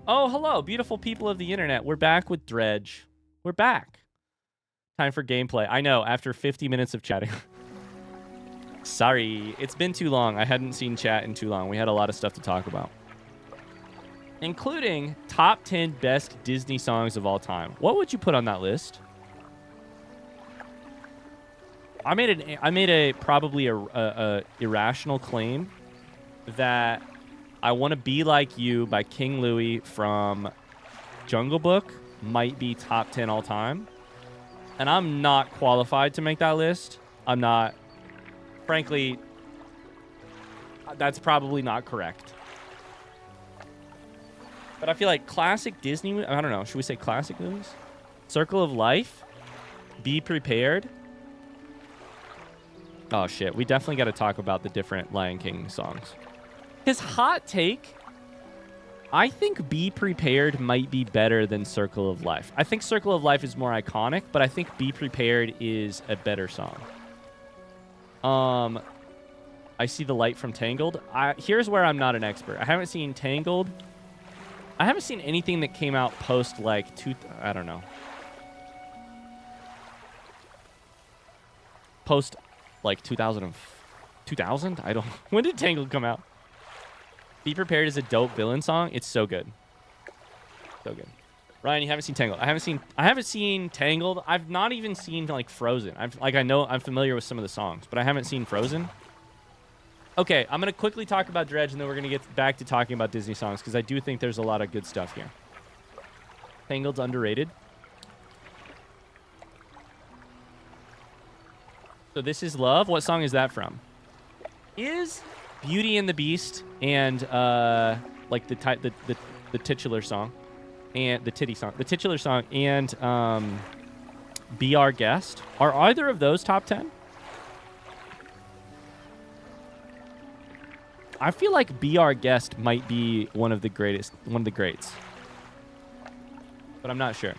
Oh, hello, beautiful people of the internet. We're back with Dredge. We're back. Time for gameplay. I know, after 50 minutes of chatting. Sorry, it's been too long. I hadn't seen chat in too long. We had a lot of stuff to talk about, including top 10 best Disney songs of all time. What would you put on that list? I made a probably a irrational claim that I Want to Be Like You by King Louie from Jungle Book might be top 10 all time. And I'm not qualified to make that list. I'm not. Frankly, that's probably not correct. But I feel like classic Disney, I don't know, should we say classic movies? Circle of Life, Be Prepared. Oh shit, we definitely got to talk about the different Lion King songs. His hot take, I think Be Prepared might be better than Circle of Life. I think Circle of Life is more iconic, but I think Be Prepared is a better song. I See the Light from Tangled. Here's where I'm not an expert. I haven't seen Tangled. I haven't seen anything that came out post like I don't know. Post like 2000? I don't. When did Tangled come out? Be Prepared is a dope villain song. It's so good. So good. Ryan, you haven't seen Tangled. I haven't seen Tangled. I've not even seen like Frozen. I know I'm familiar with some of the songs, but I haven't seen Frozen. Okay, I'm gonna quickly talk about Dredge, and then we're gonna get back to talking about Disney songs because I do think there's a lot of good stuff here. Tangled's underrated. So This Is Love. What song is that from? Is Beauty and the Beast and like the titular song and the titular song and Be Our Guest, are either of those top 10? I feel like Be Our Guest might be one of the greats, but I'm not sure.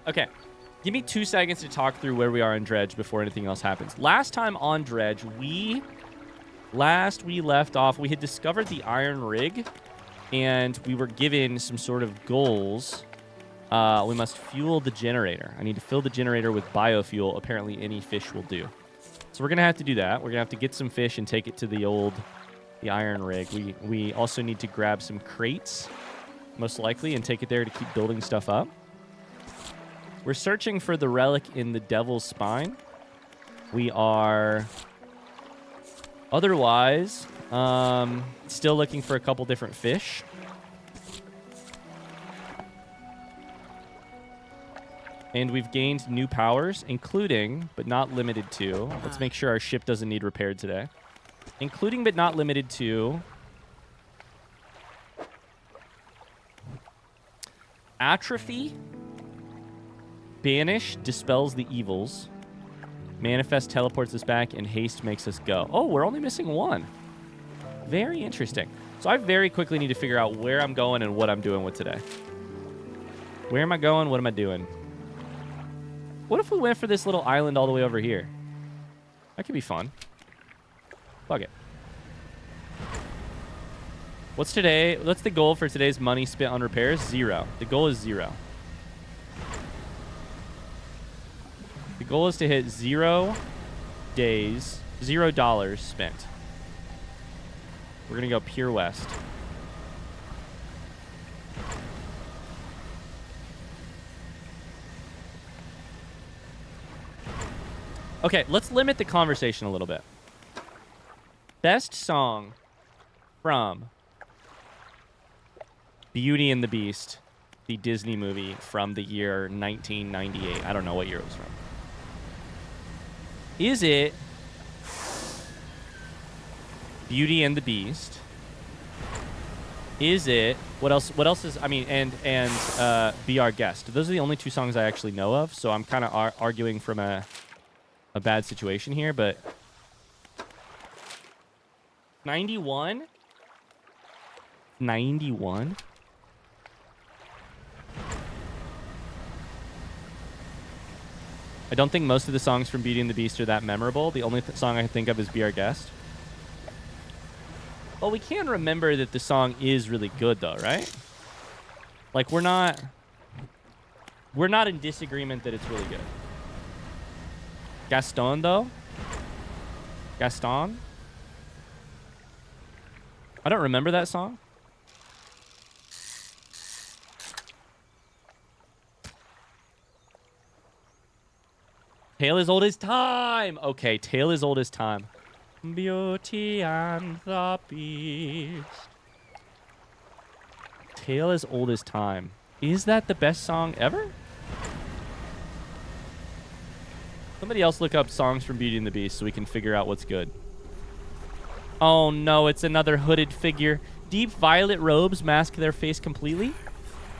Okay. Give me 2 seconds to talk through where we are in Dredge before anything else happens. Last time on Dredge, we left off, we had discovered the iron rig, and we were given some sort of goals. We must fuel the generator. I need to fill the generator with biofuel. Apparently, any fish will do. So we're going to have to do that. We're going to have to get some fish and take it to the iron rig. We also need to grab some crates, most likely, and take it there to keep building stuff up. We're searching for the relic in the Devil's Spine. We are otherwise still looking for a couple different fish. And we've gained new powers, including, but not limited to, let's make sure our ship doesn't need repaired today. Including, but not limited to, atrophy. Banish dispels the evils. Manifest teleports us back, and haste makes us go. Oh, we're only missing one. Very interesting. So I very quickly need to figure out where I'm going and what I'm doing with today. Where am I going? What am I doing? What if we went for this little island all the way over here? That could be fun. Fuck it. What's the goal for today's money spent on repairs? 0. The goal is 0. The goal is to hit 0 days, $0 spent. We're going to go pure west. Okay, let's limit the conversation a little bit. Best song from Beauty and the Beast, the Disney movie from the year 1998. I don't know what year it was from. Is it Beauty and the Beast? Is it what else is, I mean, and Be Our Guest? Those are the only 2 songs I actually know of, so I'm kind of arguing from a bad situation here, but 91? I don't think most of the songs from Beauty and the Beast are that memorable. The only song I can think of is Be Our Guest. Well, we can remember that the song is really good, though, right? Like, we're not in disagreement that it's really good. Gaston, though? Gaston? I don't remember that song. Tale as old as time. Okay, tale as old as time. Beauty and the Beast. Tale as old as time. Is that the best song ever? Somebody else look up songs from Beauty and the Beast so we can figure out what's good. Oh no, it's another hooded figure. Deep violet robes mask their face completely.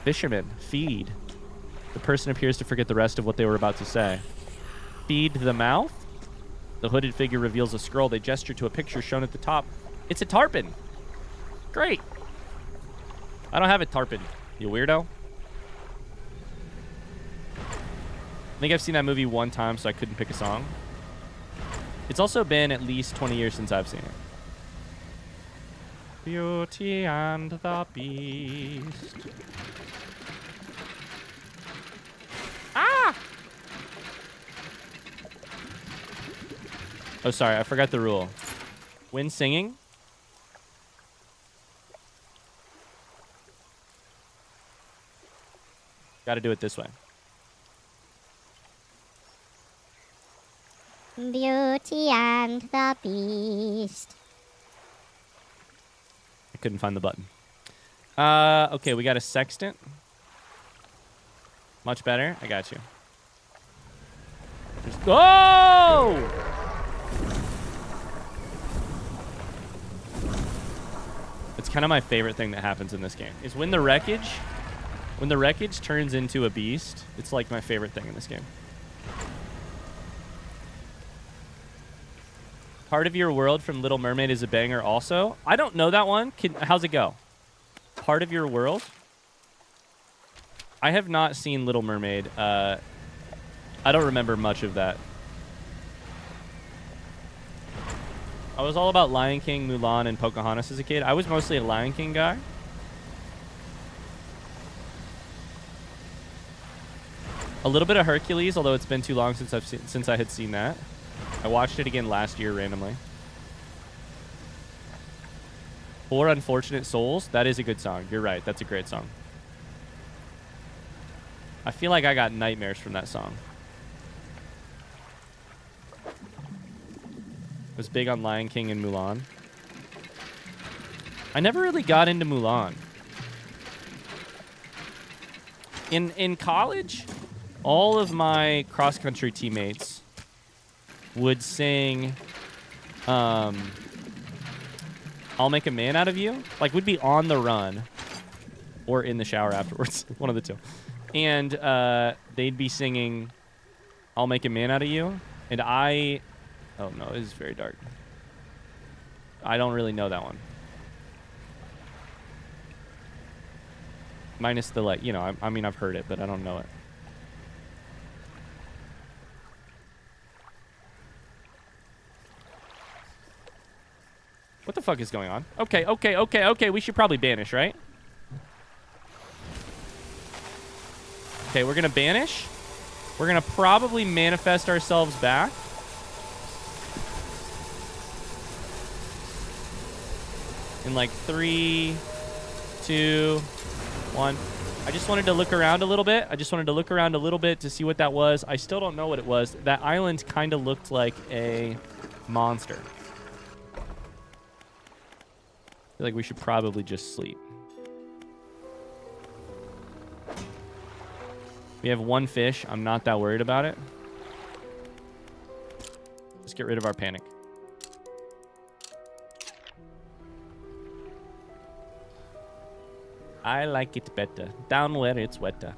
Fisherman, feed. The person appears to forget the rest of what they were about to say. Feed the mouth. The hooded figure reveals a scroll. They gesture to a picture shown at the top. It's a tarpon. Great. I don't have a tarpon, you weirdo. I think I've seen that movie one time, so I couldn't pick a song. It's also been at least 20 years since I've seen it. Beauty and the Beast. Ah! Oh, sorry, I forgot the rule. When singing, gotta do it this way. Beauty and the Beast. I couldn't find the button. Okay, we got a sextant. Much better. I got you. Oh! It's kind of my favorite thing that happens in this game. Is when the wreckage turns into a beast. It's like my favorite thing in this game. Part of Your World from Little Mermaid is a banger also. I don't know that one. How's it go? Part of Your World? I have not seen Little Mermaid. I don't remember much of that. I was all about Lion King, Mulan, and Pocahontas as a kid. I was mostly a Lion King guy. A little bit of Hercules, although it's been too long since I had seen that. I watched it again last year randomly. Poor Unfortunate Souls. That is a good song. You're right. That's a great song. I feel like I got nightmares from that song. I was big on Lion King and Mulan. I never really got into Mulan. In college, all of my cross-country teammates would sing I'll Make a Man Out of You. Like, we'd be on the run or in the shower afterwards. One of the two. And they'd be singing I'll Make a Man Out of You. And I... Oh, no, this is very dark. I don't really know that one. Minus the, like, you know, I mean, I've heard it, but I don't know it. What the fuck is going on? Okay. We should probably banish, right? Okay, we're going to banish. We're going to probably manifest ourselves back. In like 3, 2, 1. I just wanted to look around a little bit. To see what that was. I still don't know what it was. That island kind of looked like a monster. I feel like we should probably just sleep. We have one fish. I'm not that worried about it. Just get rid of our panic. I like it better down where it's wetter.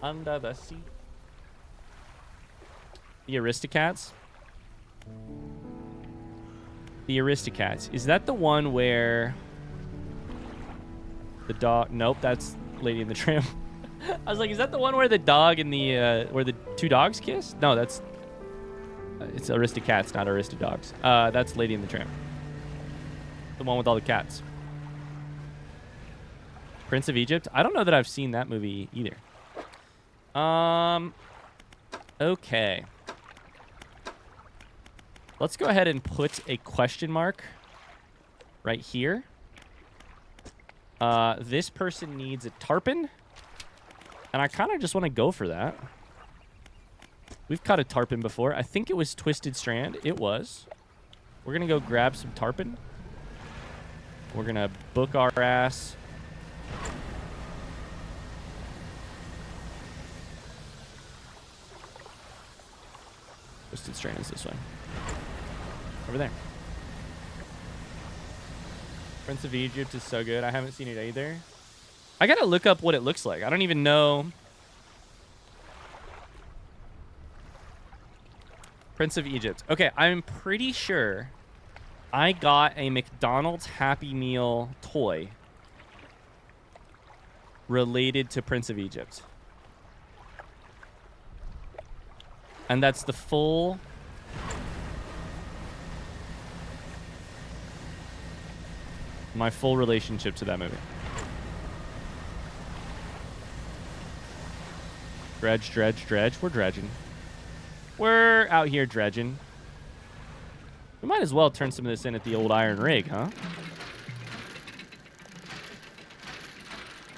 Under the sea. The Aristocats. The Aristocats. Is that the one where the dog... Nope, that's Lady and the Tramp. I was like, is that the one where the dog and the... where the two dogs kiss? No, that's... it's Aristocats, not Aristodogs. That's Lady and the Tramp. The one with all the cats. Prince of Egypt? I don't know that I've seen that movie either. Okay. Let's go ahead and put a question mark right here. This person needs a tarpon. And I kind of just want to go for that. We've caught a tarpon before. I think it was Twisted Strand. It was. We're going to go grab some tarpon. We're going to book our ass. Twisted Strand is this way. Over there. Prince of Egypt is so good. I haven't seen it either. I gotta look up what it looks like. I don't even know. Prince of Egypt. Okay, I'm pretty sure I got a McDonald's Happy Meal toy related to Prince of Egypt. And that's the full... my full relationship to that movie. Dredge, dredge, dredge. We're dredging. We're out here dredging. We might as well turn some of this in at the old iron rig, huh?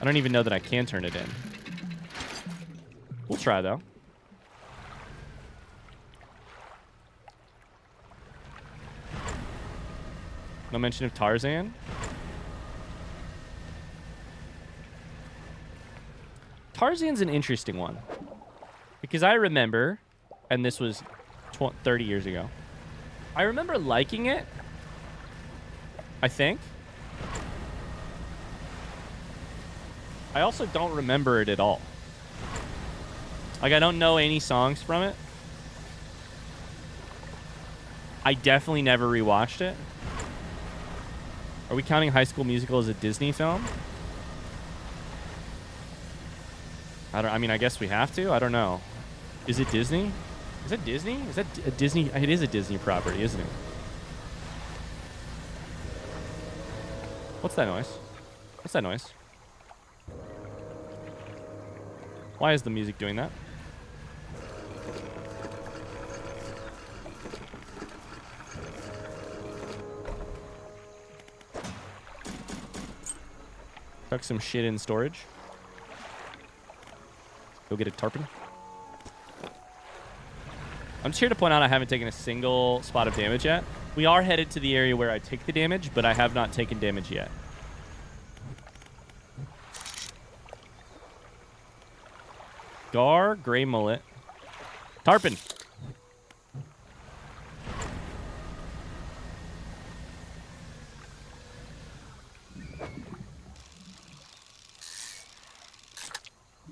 I don't even know that I can turn it in. We'll try, though. No mention of Tarzan. Tarzan's an interesting one. Because I remember, and this was 30 years ago, I remember liking it, I think. I also don't remember it at all. Like, I don't know any songs from it. I definitely never rewatched it. Are we counting High School Musical as a Disney film? I mean, I guess we have to. I don't know. Is it Disney? Is it Disney? Is that a Disney? It is a Disney property, isn't it? What's that noise? What's that noise? Why is the music doing that? Tuck some shit in storage. Go get a tarpon. I'm just here to point out I haven't taken a single spot of damage yet. We are headed to the area where I take the damage, but I have not taken damage yet. Gar, gray mullet. Tarpon.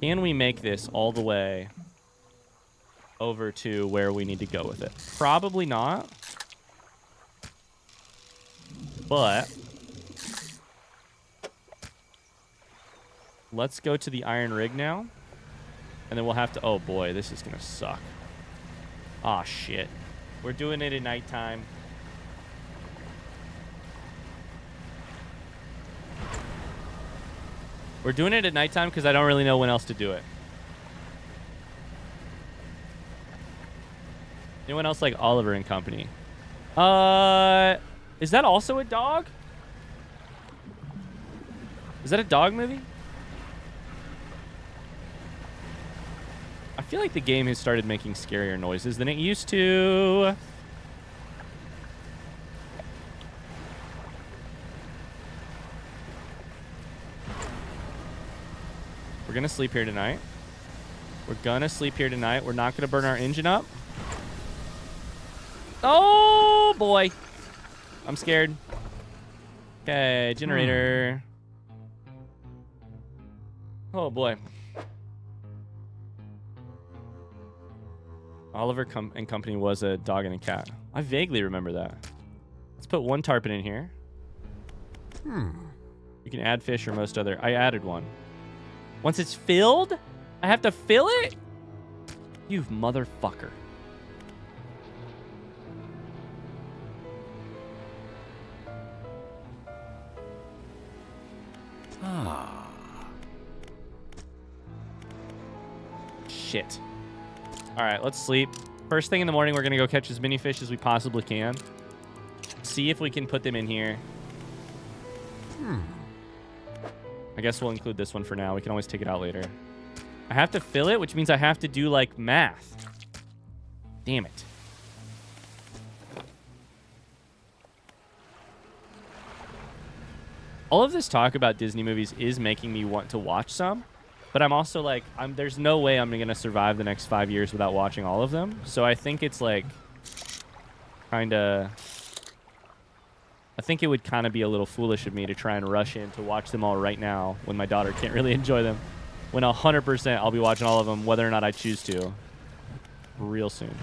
Can we make this all the way over to where we need to go with it? Probably not. But let's go to the iron rig now. And then we'll have to... oh, boy. This is going to suck. Aw, shit. We're doing it at nighttime. We're doing it at nighttime because I don't really know when else to do it. Anyone else like Oliver and Company? Is that also a dog? Is that a dog movie? I feel like the game has started making scarier noises than it used to. We're gonna sleep here tonight. We're gonna sleep here tonight. We're not gonna burn our engine up. Oh, boy. I'm scared. Okay, generator. Oh, boy. Oliver and Company was a dog and a cat. I vaguely remember that. Let's put one tarpon in here. You can add fish or most other. I added one. Once it's filled, I have to fill it? You motherfucker. Shit. All right, let's sleep. First thing in the morning, we're going to go catch as many fish as we possibly can. See if we can put them in here. I guess we'll include this one for now. We can always take it out later. I have to fill it, which means I have to do, like, math. Damn it. All of this talk about Disney movies is making me want to watch some. But I'm also like, there's no way I'm going to survive the next 5 years without watching all of them. So I think it's like, I think it would kind of be a little foolish of me to try and rush in to watch them all right now when my daughter can't really enjoy them. When 100% I'll be watching all of them, whether or not I choose to. Real soon.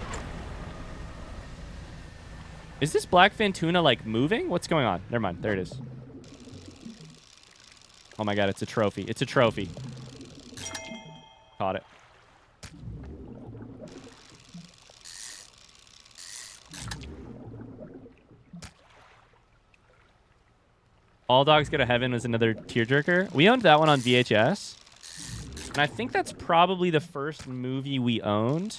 Is this blackfin tuna, like, moving? What's going on? Never mind. There it is. Oh my god, it's a trophy. It's a trophy. Caught it. All Dogs Go to Heaven was another tearjerker. We owned that one on VHS. And I think that's probably the first movie we owned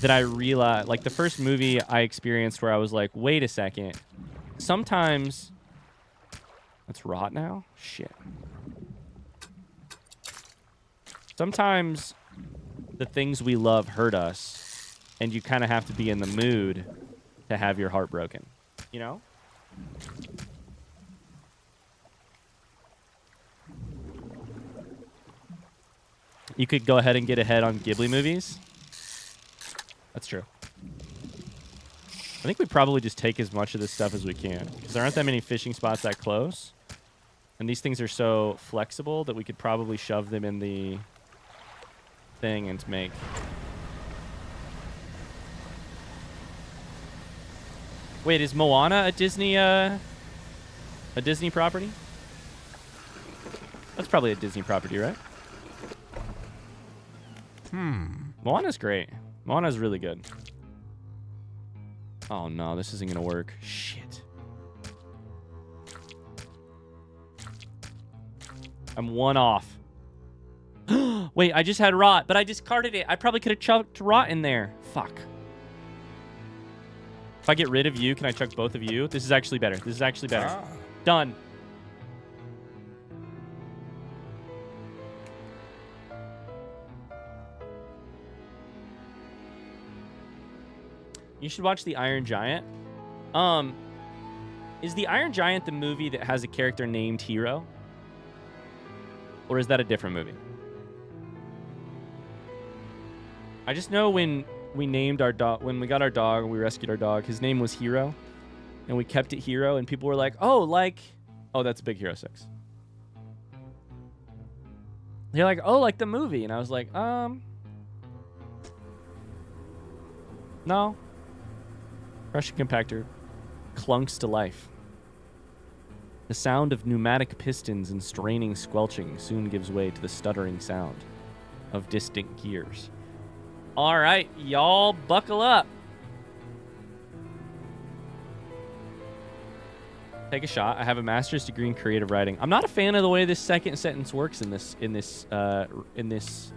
that I realized, like the first movie I experienced where I was like, wait a second. Sometimes... That's rot now? Shit. Sometimes the things we love hurt us, and you kind of have to be in the mood to have your heart broken. You know? You could go ahead and get ahead on Ghibli movies. That's true. I think we probably just take as much of this stuff as we can, because there aren't that many fishing spots that close. And these things are so flexible that we could probably shove them in the thing and make. Wait, is Moana a Disney property? That's probably a Disney property, right? Moana's great. Moana's really good. Oh no, this isn't gonna work. Shit. I'm one off. Wait, I just had rot, but I discarded it. I probably could have chucked rot in there. Fuck. If I get rid of you, can I chuck both of you? This is actually better. This is actually better. Done. You should watch The Iron Giant. Is The Iron Giant the movie that has a character named Hero? Or is that a different movie? I just know when we named our dog, when we got our dog and we rescued our dog, his name was Hero. And we kept it Hero, and people were like, oh, like, oh, that's Big Hero 6. They're like, oh, like the movie. And I was like, no. Crushing compactor clunks to life. The sound of pneumatic pistons and straining squelching soon gives way to the stuttering sound of distant gears. All right, y'all buckle up. Take a shot. I have a master's degree in creative writing. I'm not a fan of the way this second sentence works in this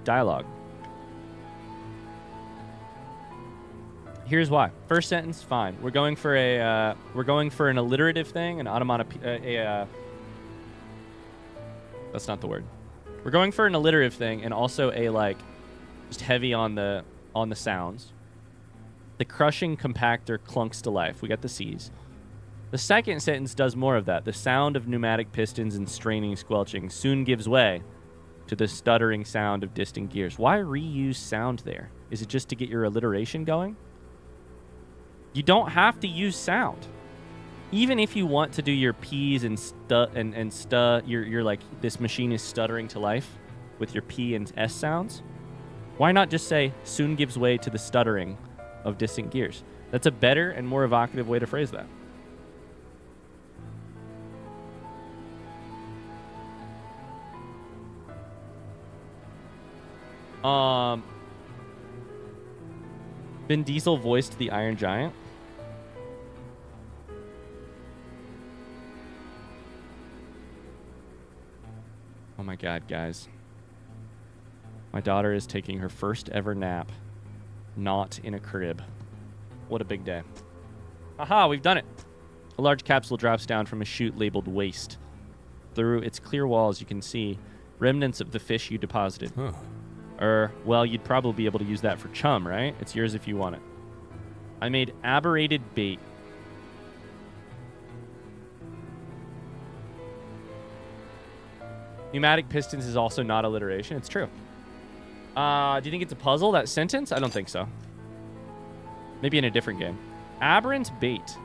dialogue. Here's why. First sentence, fine. We're going for an alliterative thing, an onomatopoeia. That's not the word. We're going for an alliterative thing, and also a like, just heavy on the sounds. The crushing compactor clunks to life. We got the C's. The second sentence does more of that. The sound of pneumatic pistons and straining squelching soon gives way to the stuttering sound of distant gears. Why reuse sound there? Is it just to get your alliteration going? You don't have to use sound. Even if you want to do your P's and you're like, this machine is stuttering to life with your P and S sounds. Why not just say, soon gives way to the stuttering of distant gears? That's a better and more evocative way to phrase that. Vin Diesel voiced the Iron Giant. my God, guys. My daughter is taking her first ever nap, not in a crib. What a big day. Aha, we've done it. A large capsule drops down from a chute labeled waste. Through its clear walls, you can see remnants of the fish you deposited. Well, you'd probably be able to use that for chum, right? It's yours if you want it. I made aberrated bait. Pneumatic pistons is also not alliteration. It's true. Do you think it's a puzzle, that sentence? I don't think so. Maybe in a different game. Aberrant bait.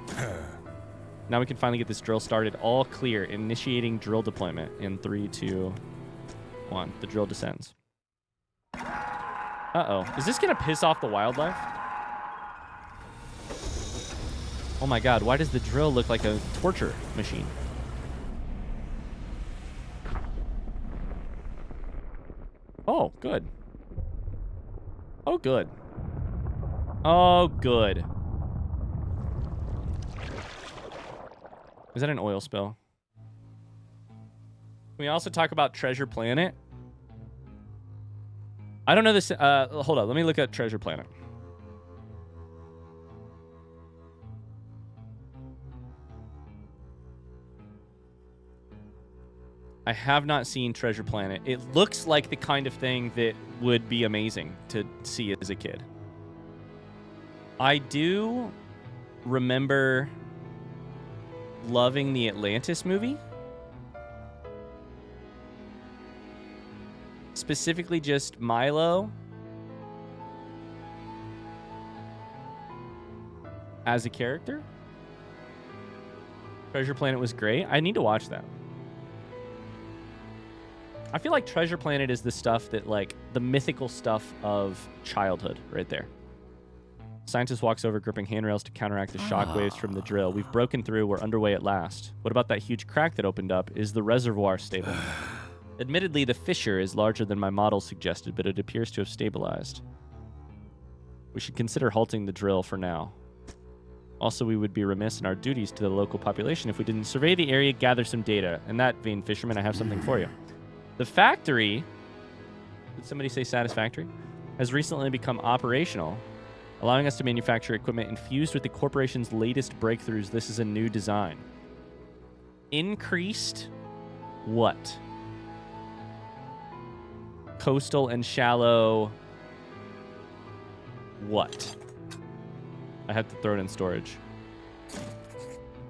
Now we can finally get this drill started. All clear. Initiating drill deployment in 3, 2, 1. The drill descends. Uh-oh. Is this going to piss off the wildlife? Oh my God. Why does the drill look like a torture machine? Oh, good. Oh, good. Oh, good. Is that an oil spill? Can we also talk about Treasure Planet? I don't know this. Hold on. Let me look at Treasure Planet. I have not seen Treasure Planet. It looks like the kind of thing that would be amazing to see as a kid. I do remember loving the Atlantis movie. Specifically just Milo as a character. Treasure Planet was great. I need to watch that. I feel like Treasure Planet is the stuff that, like, the mythical stuff of childhood right there. Scientist walks over, gripping handrails to counteract the shockwaves from the drill. We've broken through. We're underway at last. What about that huge crack that opened up? Is the reservoir stable? Admittedly, the fissure is larger than my model suggested, but it appears to have stabilized. We should consider halting the drill for now. Also, we would be remiss in our duties to the local population if we didn't survey the area, gather some data. In that vein, fisherman, I have something for you. The factory, did somebody say satisfactory, has recently become operational, allowing us to manufacture equipment infused with the corporation's latest breakthroughs. This is a new design. Increased what? Coastal and shallow what? I have to throw it in storage.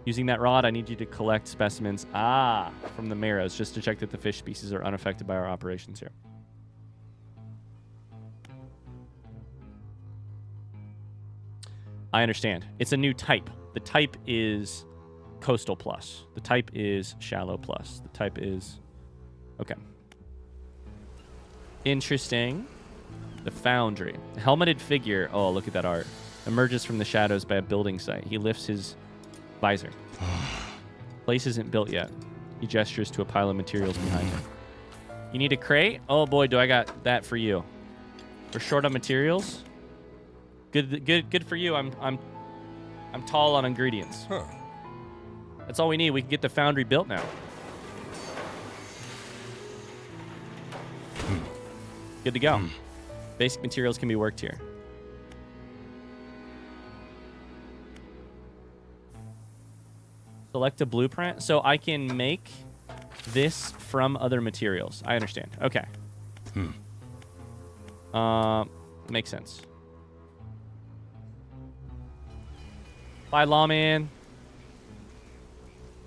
Using that rod, I need you to collect specimens, from the marrows, just to check that the fish species are unaffected by our operations here. I understand. It's a new type. The type is coastal plus. The type is shallow plus. The type is... Okay. Interesting. The foundry. The helmeted figure, oh, look at that art, emerges from the shadows by a building site. He lifts his visor. Place isn't built yet. He gestures to a pile of materials behind him. You need a crate? Oh boy, do I got that for you. We're short on materials. Good for you. I'm tall on ingredients. Huh. That's all we need. We can get the foundry built now. Good to go. Basic materials can be worked here. Select a blueprint. So I can make this from other materials. I understand. Okay. Makes sense. Bye, lawman.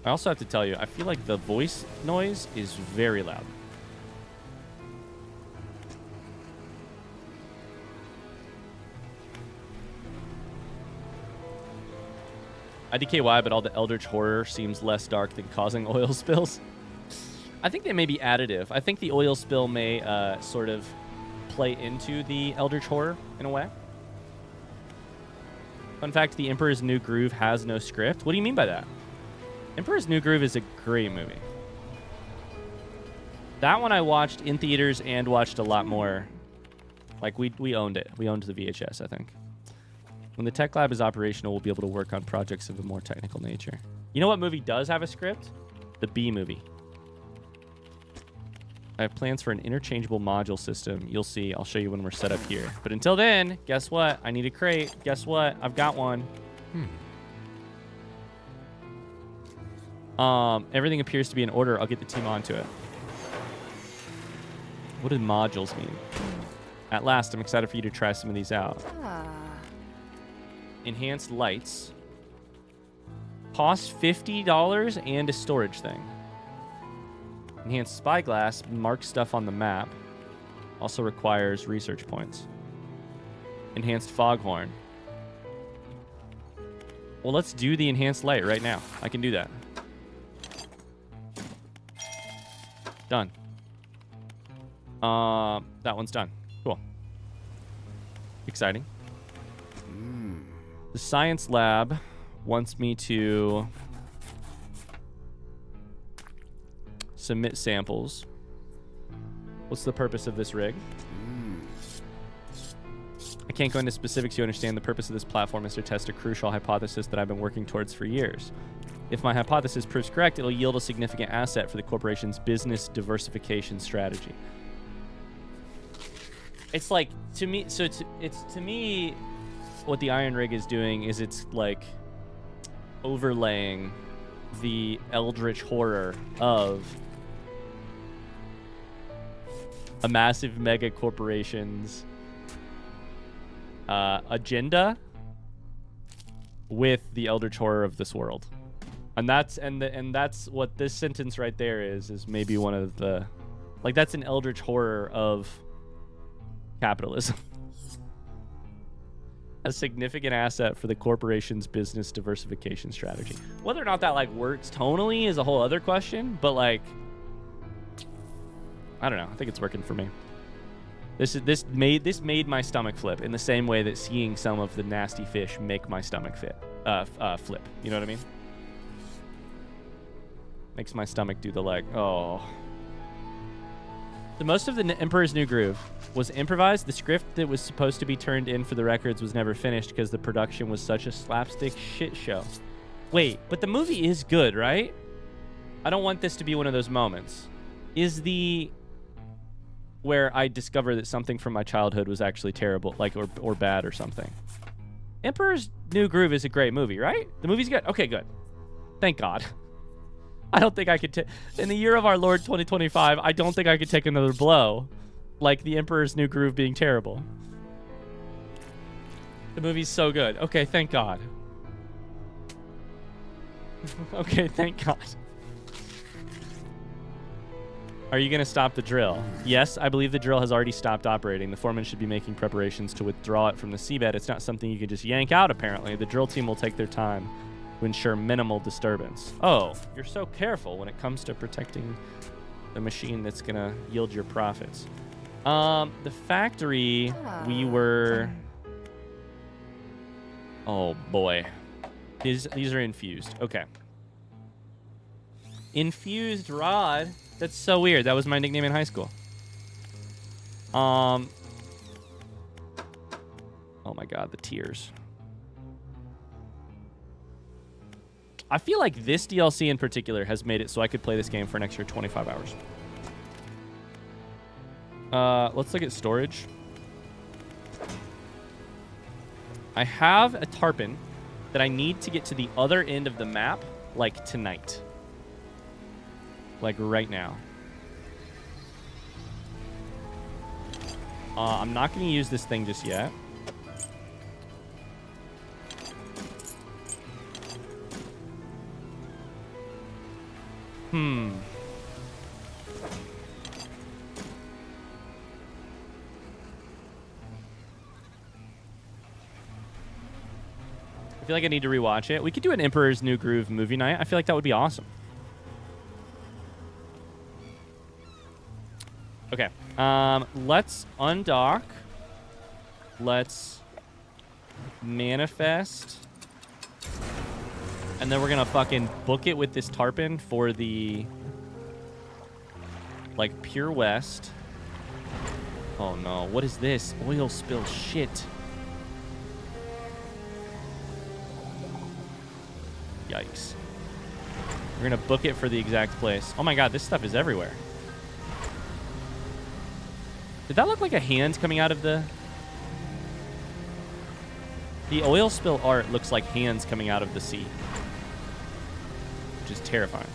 I also have to tell you, I feel like the voice noise is very loud. IDKY, but all the Eldritch horror seems less dark than causing oil spills. I think they may be additive. I think the oil spill may sort of play into the Eldritch horror in a way. Fun fact, The Emperor's New Groove has no script. What do you mean by that? Emperor's New Groove is a great movie. That one I watched in theaters and watched a lot more. Like, we owned it. We owned the VHS, I think. When the tech lab is operational, we'll be able to work on projects of a more technical nature. You know what movie does have a script? The B movie. I have plans for an interchangeable module system. You'll see. I'll show you when we're set up here. But until then, guess what? I need a crate. Guess what? I've got one. Everything appears to be in order. I'll get the team onto it. What do modules mean? At last, I'm excited for you to try some of these out. Enhanced lights. Cost $50 and a storage thing. Enhanced spyglass marks stuff on the map. Also requires research points. Enhanced foghorn. Well, let's do the enhanced light right now. I can do that. Done. That one's done. Cool. Exciting. The science lab wants me to submit samples. What's the purpose of this rig? I can't go into specifics. You understand the purpose of this platform is to test a crucial hypothesis that I've been working towards for years. If my hypothesis proves correct, it'll yield a significant asset for the corporation's business diversification strategy. It's like, to me, so it's to me, what the Iron Rig is doing is it's like overlaying the eldritch horror of a massive mega corporation's agenda with the eldritch horror of this world. And that's that's what this sentence right there is maybe one of the, like, that's an eldritch horror of capitalism. A significant asset for the corporation's business diversification strategy. Whether or not that like works tonally is a whole other question, but like, I don't know. I think it's working for me. This made my stomach flip in the same way that seeing some of the nasty fish make my stomach flip. You know what I mean? Makes my stomach do the like, oh. The most of the Emperor's New Groove was improvised. The script that was supposed to be turned in for the records was never finished because the production was such a slapstick shit show. Wait, but the movie is good, right? I don't want this to be one of those moments. Is the where I discover that something from my childhood was actually terrible, like or bad or something. Emperor's New Groove is a great movie, right? The movie's good. Okay, good. Thank God. I don't think I could take, in the year of our Lord 2025, I don't think I could take another blow like the Emperor's New Groove being terrible. The movie's so good. Okay, thank God. Okay, thank God. Are you going to stop the drill? Yes, I believe the drill has already stopped operating. The foreman should be making preparations to withdraw it from the seabed. It's not something you can just yank out, apparently. The drill team will take their time to ensure minimal disturbance. Oh, you're so careful when it comes to protecting the machine that's going to yield your profits. The factory, we were... Oh, boy. These are infused. Okay. Infused rod. That's so weird. That was my nickname in high school. Oh my God, the tears. I feel like this DLC in particular has made it so I could play this game for an extra 25 hours. Let's look at storage. I have a tarpon that I need to get to the other end of the map, like tonight. Like right now. I'm not going to use this thing just yet. I feel like I need to rewatch it. We could do an Emperor's New Groove movie night. I feel like that would be awesome. Okay. Let's undock. Let's manifest. And then we're going to fucking book it with this tarpon for the, like, Pure West. Oh, no. What is this? Oil spill shit. Yikes. We're going to book it for the exact place. Oh, my God. This stuff is everywhere. Did that look like a hand coming out of the... The oil spill art looks like hands coming out of the sea. Which is terrifying.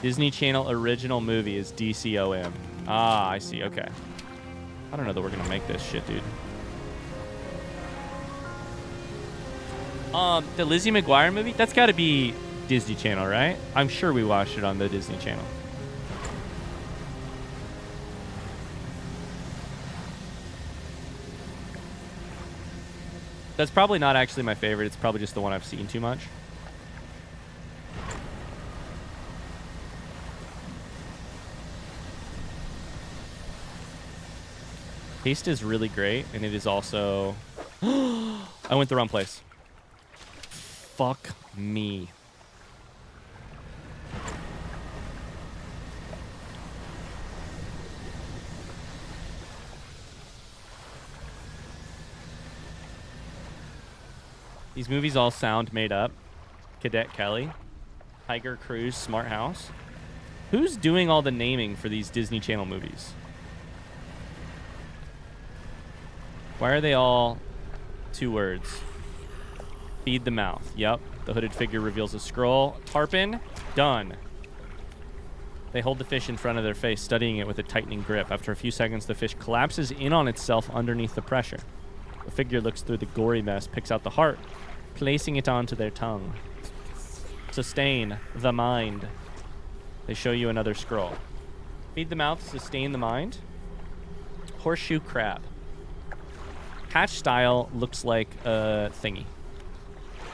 Disney Channel original movie is DCOM. Ah, I see. Okay. I don't know that we're going to make this shit, dude. The Lizzie McGuire movie? That's got to be Disney Channel, right? I'm sure we watched it on the Disney Channel. That's probably not actually my favorite. It's probably just the one I've seen too much. Taste is really great, and it is also... I went the wrong place. Fuck me. These movies all sound made up. Cadet Kelly, Tiger Cruise, Smart House. Who's doing all the naming for these Disney Channel movies? Why are they all 2 words? Feed the mouth. Yep. The hooded figure reveals a scroll. Tarpon. Done. They hold the fish in front of their face, studying it with a tightening grip. After a few seconds, the fish collapses in on itself underneath the pressure. The figure looks through the gory mess, picks out the heart, placing it onto their tongue. Sustain the mind. They show you another scroll. Feed the mouth, sustain the mind. Horseshoe crab. Hatch style looks like a thingy.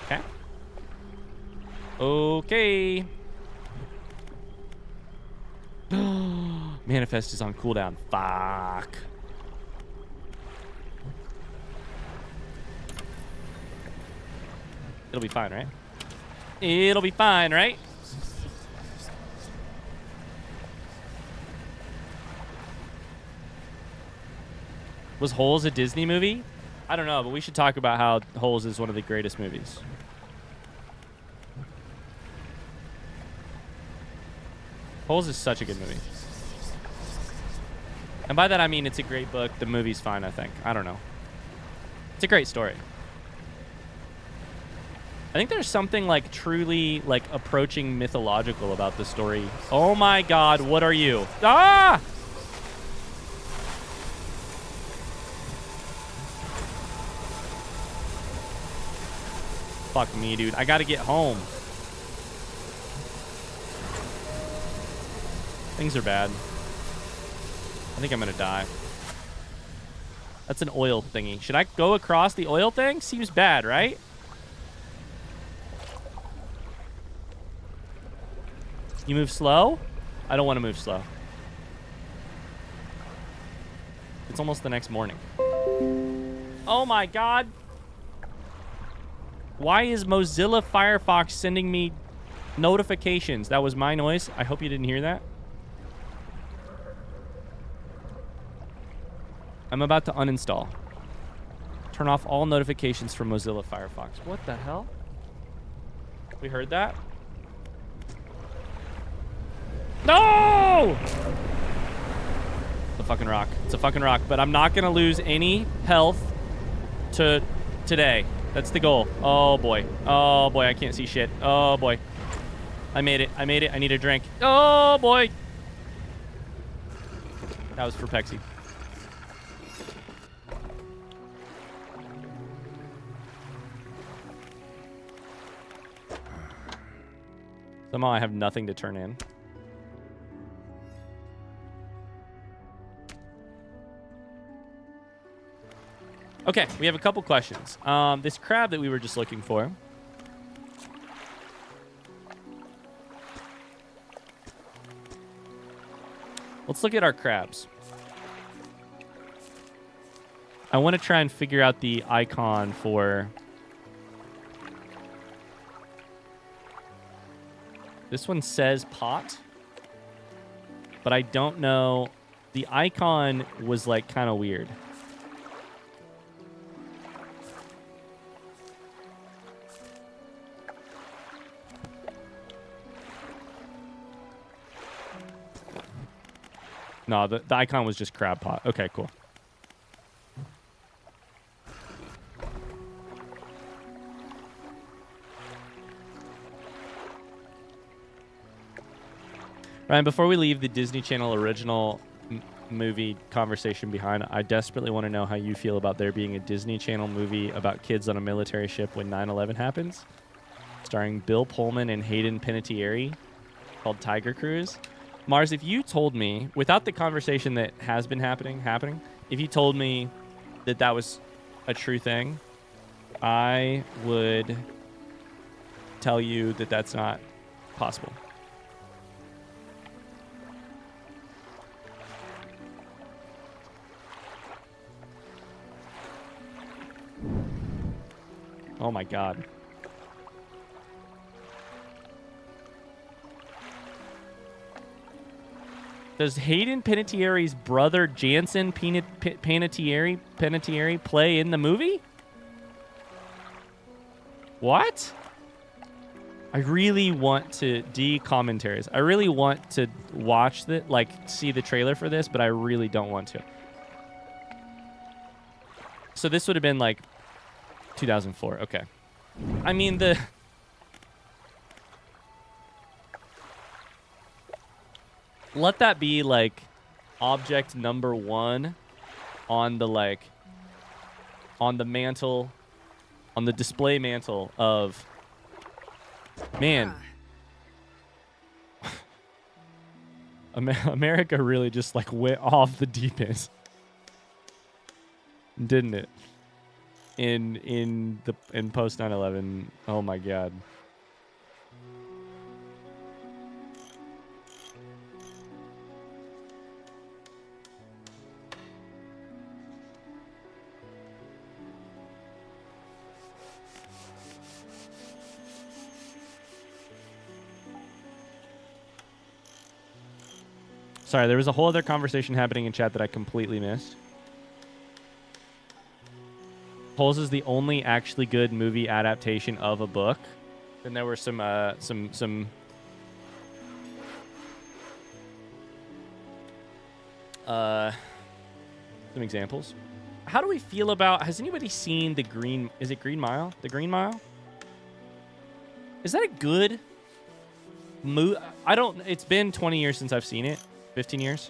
Okay. Okay. Manifest is on cooldown. Fuck. It'll be fine, right? It'll be fine, right? Was Holes a Disney movie? I don't know, but we should talk about how Holes is one of the greatest movies. Holes is such a good movie. And by that I mean it's a great book. The movie's fine, I think. I don't know. It's a great story. I think there's something like truly like approaching mythological about the story. Oh my god, what are you? Ah! Fuck me, dude. I gotta get home. Things are bad. I think I'm gonna die. That's an oil thingy. Should I go across the oil thing? Seems bad, right? You move slow? I don't want to move slow. It's almost the next morning. Oh my god. Why is Mozilla Firefox sending me notifications? That was my noise. I hope you didn't hear that. I'm about to uninstall. Turn off all notifications from Mozilla Firefox. What the hell? We heard that? No! It's a fucking rock. It's a fucking rock. But I'm not going to lose any health to today. That's the goal. Oh, boy. Oh, boy. I can't see shit. Oh, boy. I made it. I made it. I need a drink. Oh, boy. That was for Pexi. Somehow I have nothing to turn in. Okay, we have a couple questions. This crab that we were just looking for. Let's look at our crabs. I want to try and figure out the icon for... This one says pot, but I don't know. The icon was like kind of weird. No, the icon was just crab pot. Okay, cool. Ryan, before we leave the Disney Channel original movie conversation behind, I desperately want to know how you feel about there being a Disney Channel movie about kids on a military ship when 9/11 happens, starring Bill Pullman and Hayden Panettiere, called Tiger Cruise. Mars, if you told me, without the conversation that has been happening, if you told me that that was a true thing, I would tell you that that's not possible. Oh my God. Does Hayden Panettiere's brother Jansen Panettiere play in the movie? What? I really want to commentaries. I really want to watch the see the trailer for this, but I really don't want to. So this would have been like 2004. Okay. I mean let that be like object number 1 on the on the mantle, on the display mantle of, man, America really just went off the deep end, didn't it? In post 9/11. Oh my God. Sorry, there was a whole other conversation happening in chat that I completely missed. Holes is the only actually good movie adaptation of a book. Then there were some examples. How do we feel about, has anybody seen the Green, is it Green Mile? The Green Mile? Is that a good movie? It's been 20 years since I've seen it. 15 years.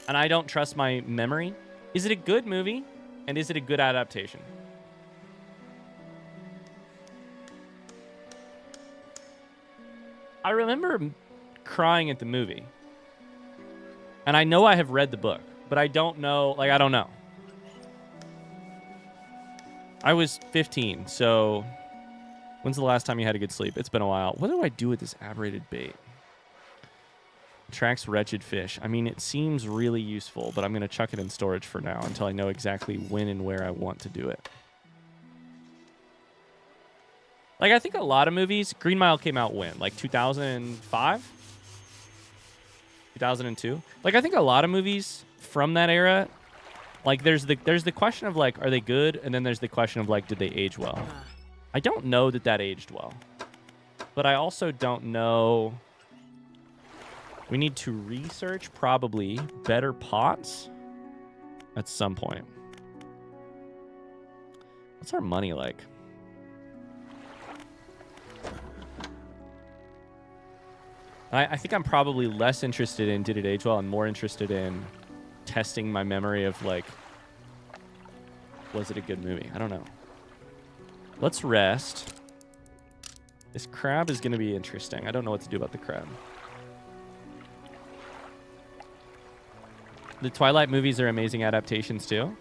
And I don't trust my memory. Is it a good movie? And is it a good adaptation? I remember crying at the movie. And I know I have read the book, but I don't know, I don't know. I was 15, so when's the last time you had a good sleep? It's been a while. What do I do with this aberrated bait? Attracts wretched fish. I mean, it seems really useful, but I'm going to chuck it in storage for now until I know exactly when and where I want to do it. I think a lot of movies, Green Mile came out when? 2005? 2002? I think a lot of movies from that era, there's the question of, are they good? And then there's the question of, did they age well? I don't know that aged well. But I also don't know... We need to research probably better pots at some point. What's our money like? I think I'm probably less interested in did it age well and more interested in testing my memory of was it a good movie? I don't know. Let's rest. This crab is going to be interesting. I don't know what to do about the crab. The Twilight movies are amazing adaptations too.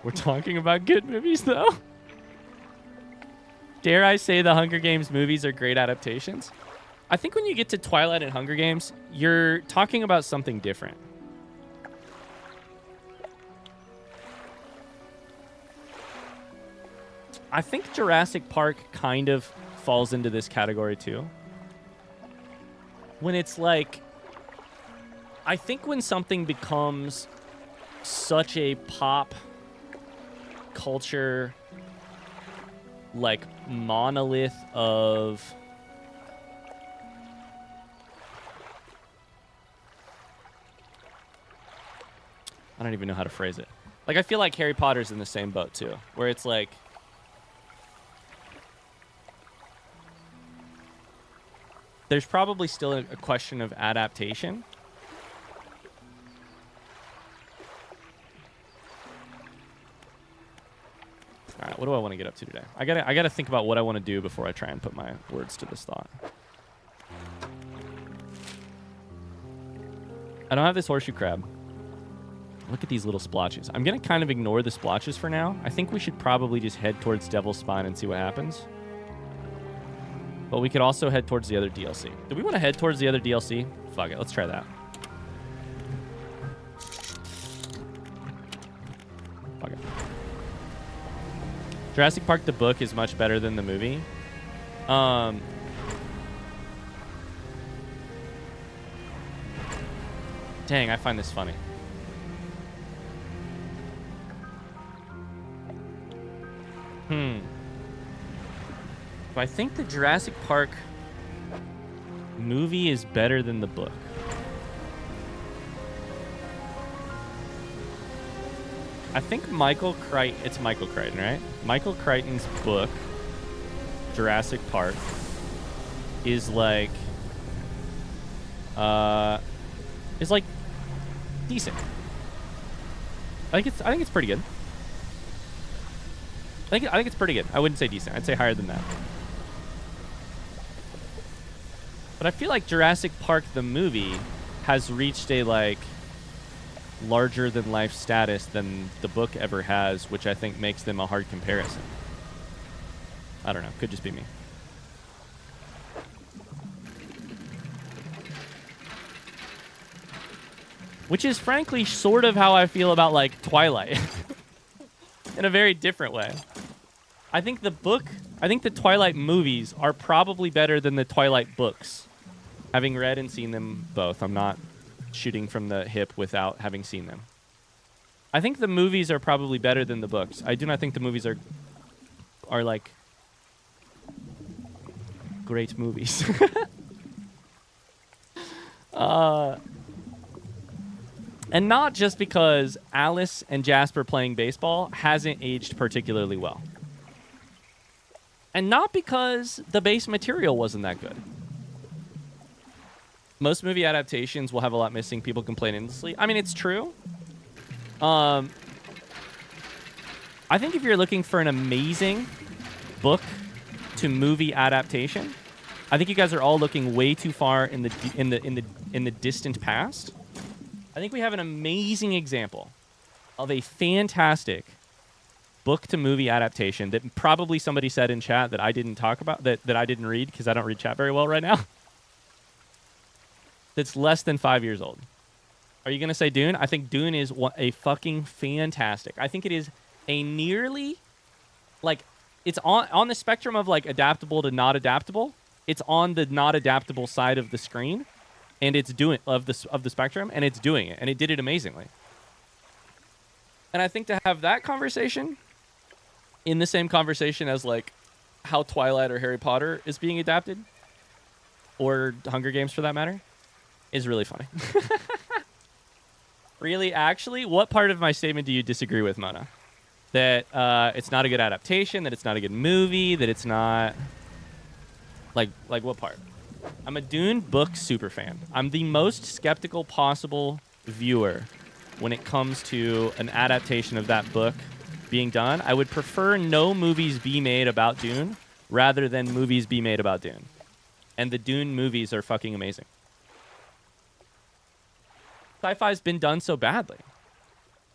We're talking about good movies though. Dare I say the Hunger Games movies are great adaptations? I think when you get to Twilight and Hunger Games, you're talking about something different. I think Jurassic Park kind of falls into this category too. When it's I think when something becomes such a pop culture, monolith of I don't even know how to phrase it. Like, I feel like Harry Potter's in the same boat, too. Where it's like... There's probably still a question of adaptation. All right, what do I want to get up to today? I gotta think about what I want to do before I try and put my words to this thought. I don't have this horseshoe crab. Look at these little splotches. I'm gonna kind of ignore the splotches for now. I think we should probably just head towards Devil's Spine and see what happens. But we could also head towards the other DLC. Do we want to head towards the other DLC? Fuck it, let's try that. Fuck it. Jurassic Park the book is much better than the movie. Dang, I find this funny. I think the Jurassic Park movie is better than the book. I think Michael Crichton, it's Michael Crichton, right? Michael Crichton's book, Jurassic Park, is like, decent. I think it's pretty good. I think it's pretty good. I wouldn't say decent. I'd say higher than that. But I feel like Jurassic Park the movie has reached a like larger than life status than the book ever has, which I think makes them a hard comparison. I don't know. Could just be me. Which is frankly sort of how I feel about like Twilight. In a very different way. I think the Twilight movies are probably better than the Twilight books. Having read and seen them both. I'm not shooting from the hip without having seen them. I think the movies are probably better than the books. I do not think the movies are like great movies. And not just because Alice and Jasper playing baseball hasn't aged particularly well. And not because the base material wasn't that good. Most movie adaptations will have a lot missing. People complain endlessly. I mean, it's true. I think if you're looking for an amazing book to movie adaptation, I think you guys are all looking way too far in the distant past. I think we have an amazing example of a fantastic book to movie adaptation that probably somebody said in chat that I didn't talk about, that I didn't read because I don't read chat very well right now. That's less than 5 years old. Are you going to say Dune? I think Dune is a fucking fantastic. I think it is a nearly, like, it's on the spectrum of, like, adaptable to not adaptable. It's on the not adaptable side of the screen, and it's doing, of the spectrum, and it's doing it, and it did it amazingly. And I think to have that conversation in the same conversation as, like, how Twilight or Harry Potter is being adapted, or Hunger Games for that matter, is really funny. Really, actually, what part of my statement do you disagree with, Mona? That it's not a good adaptation, that it's not a good movie, that it's not... Like what part? I'm a Dune book super fan. I'm the most skeptical possible viewer when it comes to an adaptation of that book being done. I would prefer no movies be made about Dune rather than movies be made about Dune. And the Dune movies are fucking amazing. Sci-fi's been done so badly.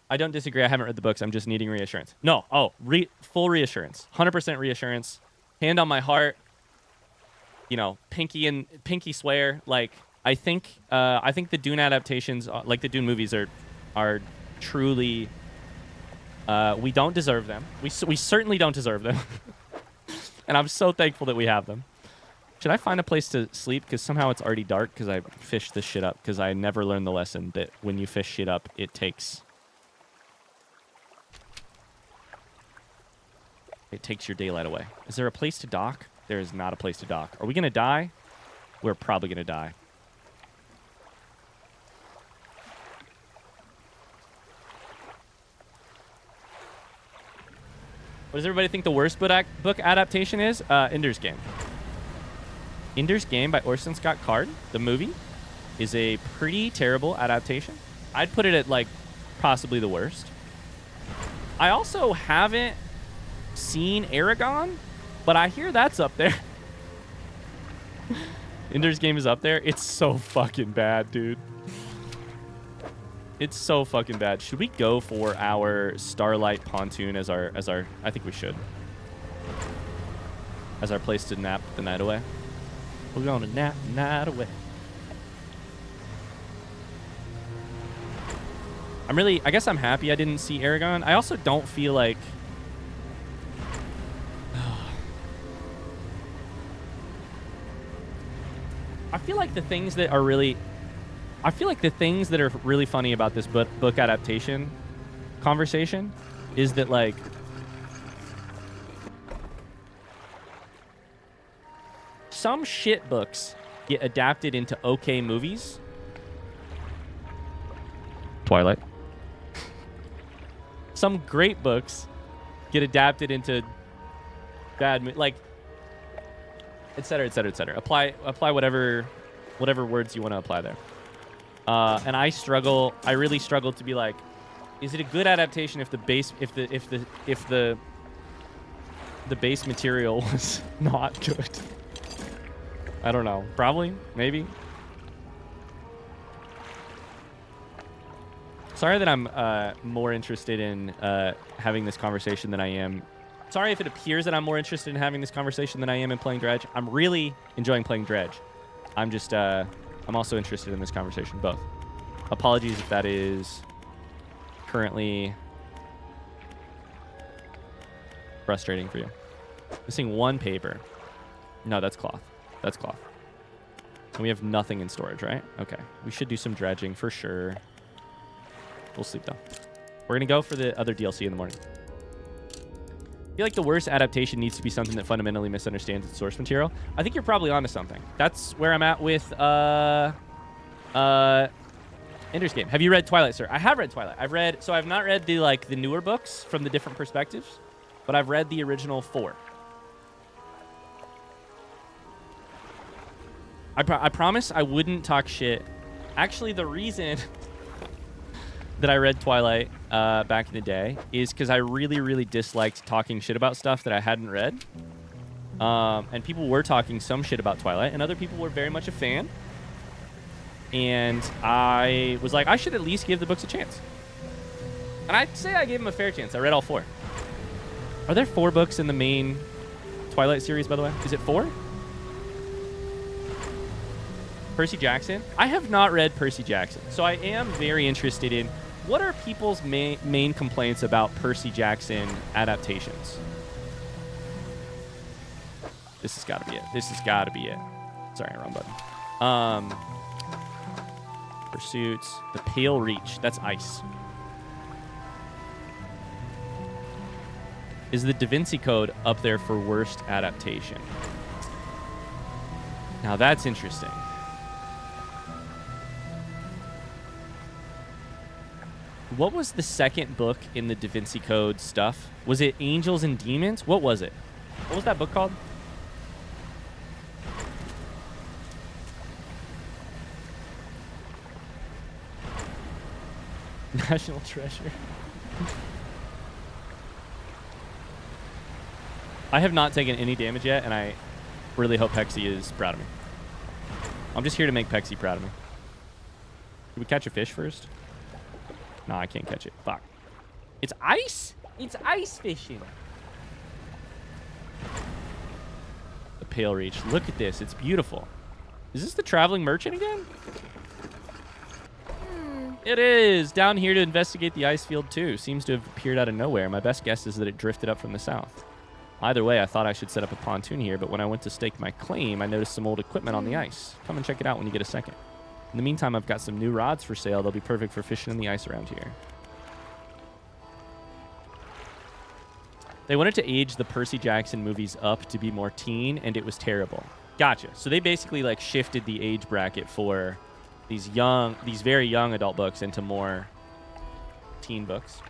I don't disagree. I haven't read the books. I'm just needing reassurance. No. Oh, full reassurance. 100% reassurance. Hand on my heart. You know, pinky swear. Like, I think the Dune adaptations, like the Dune movies, are truly. We don't deserve them. We certainly don't deserve them. And I'm so thankful that we have them. Should I find a place to sleep? Because somehow it's already dark because I fished this shit up. Because I never learned the lesson that when you fish shit up, it takes your daylight away. Is there a place to dock? There is not a place to dock. Are we going to die? We're probably going to die. What does everybody think the worst book adaptation is? Ender's Game. Ender's Game by Orson Scott Card, the movie, is a pretty terrible adaptation. I'd put it at, like, possibly the worst. I also haven't seen Aragon, but I hear that's up there. Ender's Game is up there. It's so fucking bad, dude. It's so fucking bad. Should we go for our Starlight Pontoon as our I think we should. As our place to nap the night away. We're going to nap the night away. I guess I'm happy I didn't see Aragon. I also don't feel like I feel like the things that are really funny about this book adaptation conversation is that, like, some shit books get adapted into okay movies. Twilight. Some great books get adapted into bad, like, et cetera, et cetera, et cetera. Apply whatever words you want to apply there. And I really struggle to be like, is it a good adaptation if the base material was not good? I don't know. Probably, maybe. Sorry that I'm more interested in having this conversation than I am. Sorry if it appears that I'm more interested in having this conversation than I am in playing Dredge. I'm really enjoying playing Dredge. I'm just, I'm also interested in this conversation, both. Apologies if that is currently frustrating for you. Missing one paper. No, that's cloth. That's cloth. And we have nothing in storage, right? Okay. We should do some dredging for sure. We'll sleep, though. We're going to go for the other DLC in the morning. I feel like the worst adaptation needs to be something that fundamentally misunderstands its source material. I think you're probably onto something. That's where I'm at with Ender's Game. Have you read Twilight, sir? I have read Twilight. So I've not read the newer books from the different perspectives, but I've read the original 4. I promise I wouldn't talk shit. Actually, the reason that I read Twilight back in the day is because I really, really disliked talking shit about stuff that I hadn't read. And people were talking some shit about Twilight, and other people were very much a fan. And I was like, I should at least give the books a chance. And I'd say I gave them a fair chance. I read all 4. Are there 4 books in the main Twilight series, by the way? Is it 4? Percy Jackson? I have not read Percy Jackson, so I am very interested in what are people's main complaints about Percy Jackson adaptations. This has got to be it. This has got to be it. Sorry, wrong button. Pursuits. The Pale Reach. That's ice. Is the Da Vinci Code up there for worst adaptation? Now that's interesting. What was the second book in the Da Vinci Code stuff? Was it Angels and Demons? What was it? What was that book called? National Treasure. I have not taken any damage yet, and I really hope Pexi is proud of me. I'm just here to make Pexi proud of me. Did we catch a fish first? No, I can't catch it. Fuck. It's ice? It's ice fishing. The Pale Reach. Look at this. It's beautiful. Is this the traveling merchant again? It is. Down here to investigate the ice field, too. Seems to have appeared out of nowhere. My best guess is that it drifted up from the south. Either way, I thought I should set up a pontoon here, but when I went to stake my claim, I noticed some old equipment on the ice. Come and check it out when you get a second. In the meantime, I've got some new rods for sale. They'll be perfect for fishing in the ice around here. They wanted to age the Percy Jackson movies up to be more teen, and it was terrible. Gotcha. So they basically like shifted the age bracket for these very young adult books into more teen books.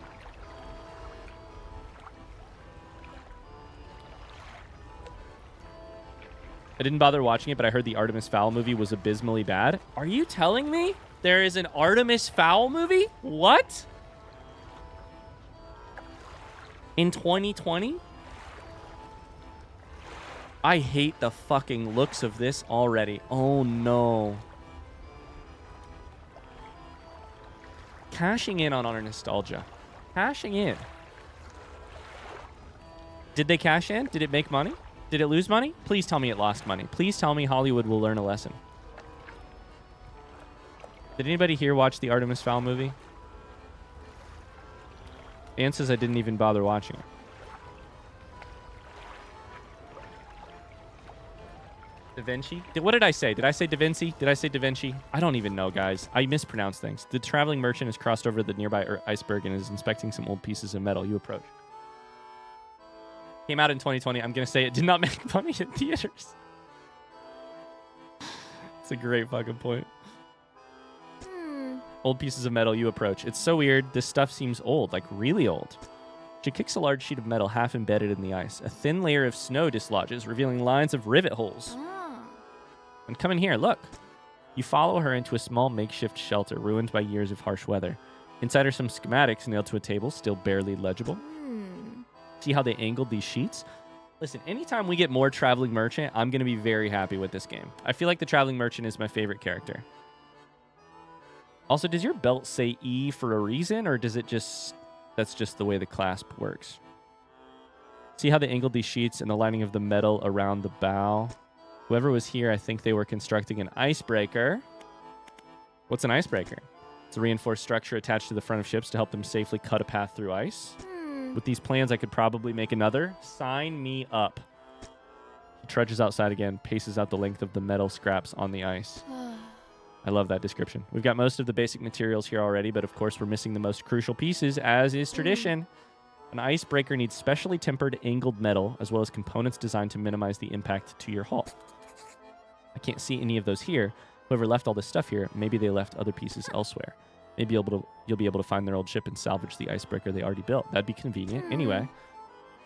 I didn't bother watching it, but I heard the Artemis Fowl movie was abysmally bad. Are you telling me there is an Artemis Fowl movie? What? In 2020? I hate the fucking looks of this already. Oh, no. Cashing in on our nostalgia. Cashing in. Did they cash in? Did it make money? Did it lose money? Please tell me it lost money. Please tell me Hollywood will learn a lesson. Did anybody here watch the Artemis Fowl movie? Ann says I didn't even bother watching it. Da Vinci? What did I say? Did I say Da Vinci? Did I say Da Vinci? I don't even know, guys. I mispronounce things. The traveling merchant has crossed over the nearby iceberg and is inspecting some old pieces of metal. You approach. Came out in 2020. I'm going to say it did not make money in theaters. It's a great fucking point. Old pieces of metal. You approach. It's so weird. This stuff seems old, like really old. She kicks a large sheet of metal half embedded in the ice. A thin layer of snow dislodges, revealing lines of rivet holes. And come in here, look. You follow her into a small makeshift shelter ruined by years of harsh weather. Inside are some schematics nailed to a table, still barely legible. See how they angled these sheets? Listen, anytime we get more Traveling Merchant, I'm going to be very happy with this game. I feel like the Traveling Merchant is my favorite character. Also, does your belt say E for a reason, or does it just... That's just the way the clasp works. See how they angled these sheets and the lining of the metal around the bow? Whoever was here, I think they were constructing an icebreaker. What's an icebreaker? It's a reinforced structure attached to the front of ships to help them safely cut a path through ice. With these plans, I could probably make another. Sign me up. He trudges outside again, paces out the length of the metal scraps on the ice. I love that description. We've got most of the basic materials here already, but of course we're missing the most crucial pieces, as is tradition. An icebreaker needs specially tempered angled metal, as well as components designed to minimize the impact to your hull. I can't see any of those here. Whoever left all this stuff here, maybe they left other pieces elsewhere. Maybe you'll be able to find their old ship and salvage the icebreaker they already built. That'd be convenient. Anyway,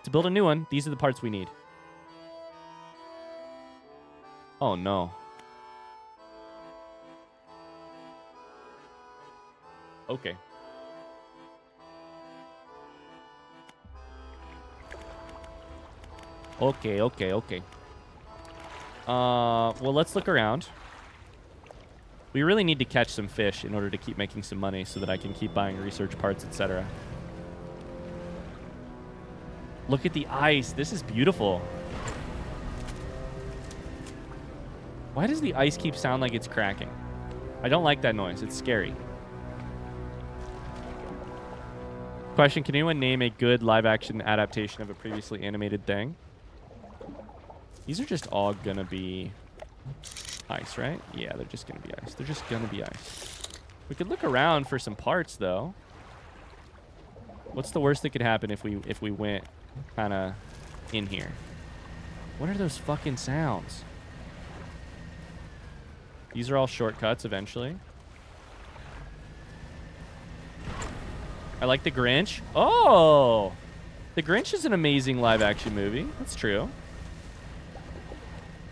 to build a new one, these are the parts we need. Oh, no. Okay. Okay. Well, let's look around. We really need to catch some fish in order to keep making some money so that I can keep buying research parts, etc. Look at the ice. This is beautiful. Why does the ice keep sound like it's cracking? I don't like that noise. It's scary. Question, can anyone name a good live-action adaptation of a previously animated thing? These are just all gonna be ice, right? Yeah, they're just gonna be ice. They're just gonna be ice. We could look around for some parts, though. What's the worst that could happen if we went kind of in here? What are those fucking sounds? These are all shortcuts eventually. I like The Grinch. Oh! The Grinch is an amazing live-action movie. That's true.